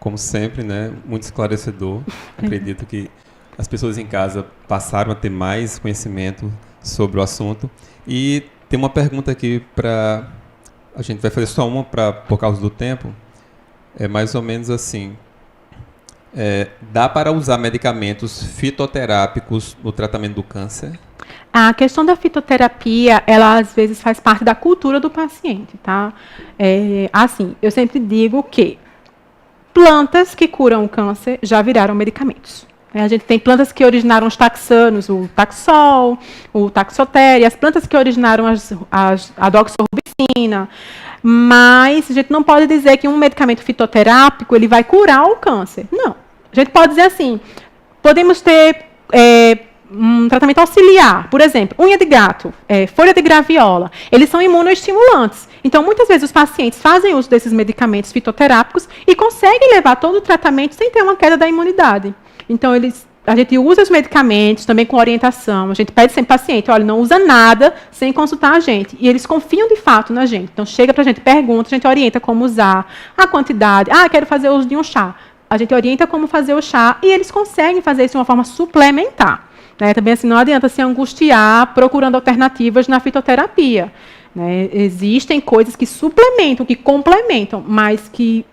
como sempre, né, muito esclarecedor. Acredito que as pessoas em casa passaram a ter mais conhecimento sobre o assunto. E tem uma pergunta aqui para... A gente vai fazer só uma por causa do tempo. É mais ou menos assim. Dá para usar medicamentos fitoterápicos no tratamento do câncer? A questão da fitoterapia, ela às vezes faz parte da cultura do paciente, tá? Assim, eu sempre digo que plantas que curam o câncer já viraram medicamentos. A gente tem plantas que originaram os taxanos, o Taxol, o Taxotere, as plantas que originaram a doxorubicina, mas a gente não pode dizer que um medicamento fitoterápico ele vai curar o câncer. Não. A gente pode dizer assim, podemos ter um tratamento auxiliar, por exemplo, unha de gato, folha de graviola, eles são imunoestimulantes. Então, muitas vezes os pacientes fazem uso desses medicamentos fitoterápicos e conseguem levar todo o tratamento sem ter uma queda da imunidade. Então, a gente usa os medicamentos também com orientação. A gente pede sempre ao paciente, olha, não usa nada sem consultar a gente. E eles confiam de fato na gente. Então, chega para a gente, pergunta, a gente orienta como usar, a quantidade. Quero fazer uso de um chá. A gente orienta como fazer o chá e eles conseguem fazer isso de uma forma suplementar. Né? Também assim, não adianta se angustiar procurando alternativas na fitoterapia. Né? Existem coisas que suplementam, que complementam, mas que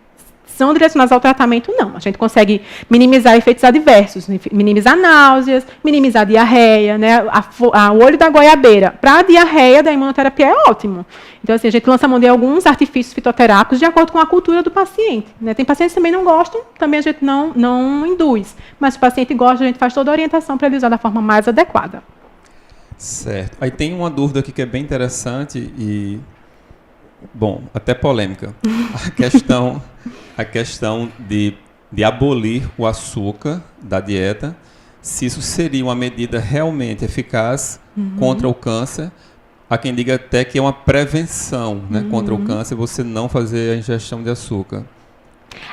são direcionadas ao tratamento, não. A gente consegue minimizar efeitos adversos, minimizar náuseas, minimizar diarreia, né? O olho da goiabeira. Para a diarreia da imunoterapia é ótimo. Então, assim, a gente lança mão de alguns artifícios fitoterápicos de acordo com a cultura do paciente. Né? Tem pacientes que também não gostam, também a gente não induz. Mas se o paciente gosta, a gente faz toda a orientação para ele usar da forma mais adequada. Certo. Aí tem uma dúvida aqui que é bem interessante e, bom, até polêmica. A questão de abolir o açúcar da dieta, se isso seria uma medida realmente eficaz contra o câncer. Há quem diga até que é uma prevenção, né, contra o câncer, você não fazer a ingestão de açúcar.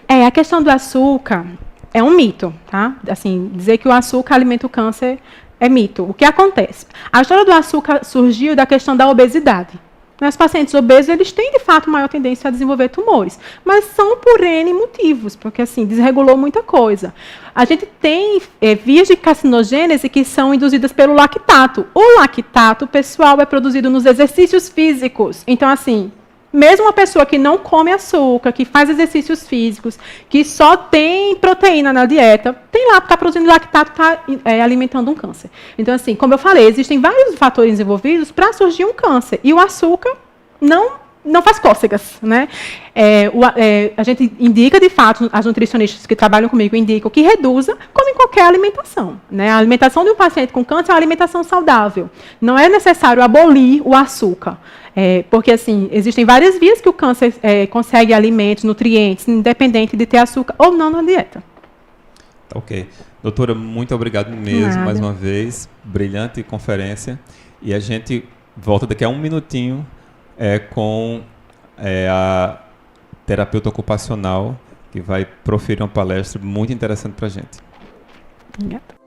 A questão do açúcar é um mito, tá? Assim, dizer que o açúcar alimenta o câncer é mito. O que acontece? A história do açúcar surgiu da questão da obesidade. Os pacientes obesos, eles têm, de fato, maior tendência a desenvolver tumores, mas são por N motivos, porque, assim, desregulou muita coisa. A gente tem vias de carcinogênese que são induzidas pelo lactato. O lactato, pessoal, é produzido nos exercícios físicos. Então, assim, mesmo uma pessoa que não come açúcar, que faz exercícios físicos, que só tem proteína na dieta, está produzindo lactato, está alimentando um câncer. Então, assim, como eu falei, existem vários fatores envolvidos para surgir um câncer. E o açúcar não faz cócegas, né? A gente indica, de fato, as nutricionistas que trabalham comigo indicam que reduza, como em qualquer alimentação. Né? A alimentação de um paciente com câncer é uma alimentação saudável. Não é necessário abolir o açúcar. Porque, assim, existem várias vias que o câncer consegue alimentos, nutrientes, independente de ter açúcar ou não na dieta. Ok. Doutora, muito obrigado mesmo, mais uma vez. Brilhante conferência. E a gente volta daqui a um minutinho com a terapeuta ocupacional, que vai proferir uma palestra muito interessante para a gente. Obrigada.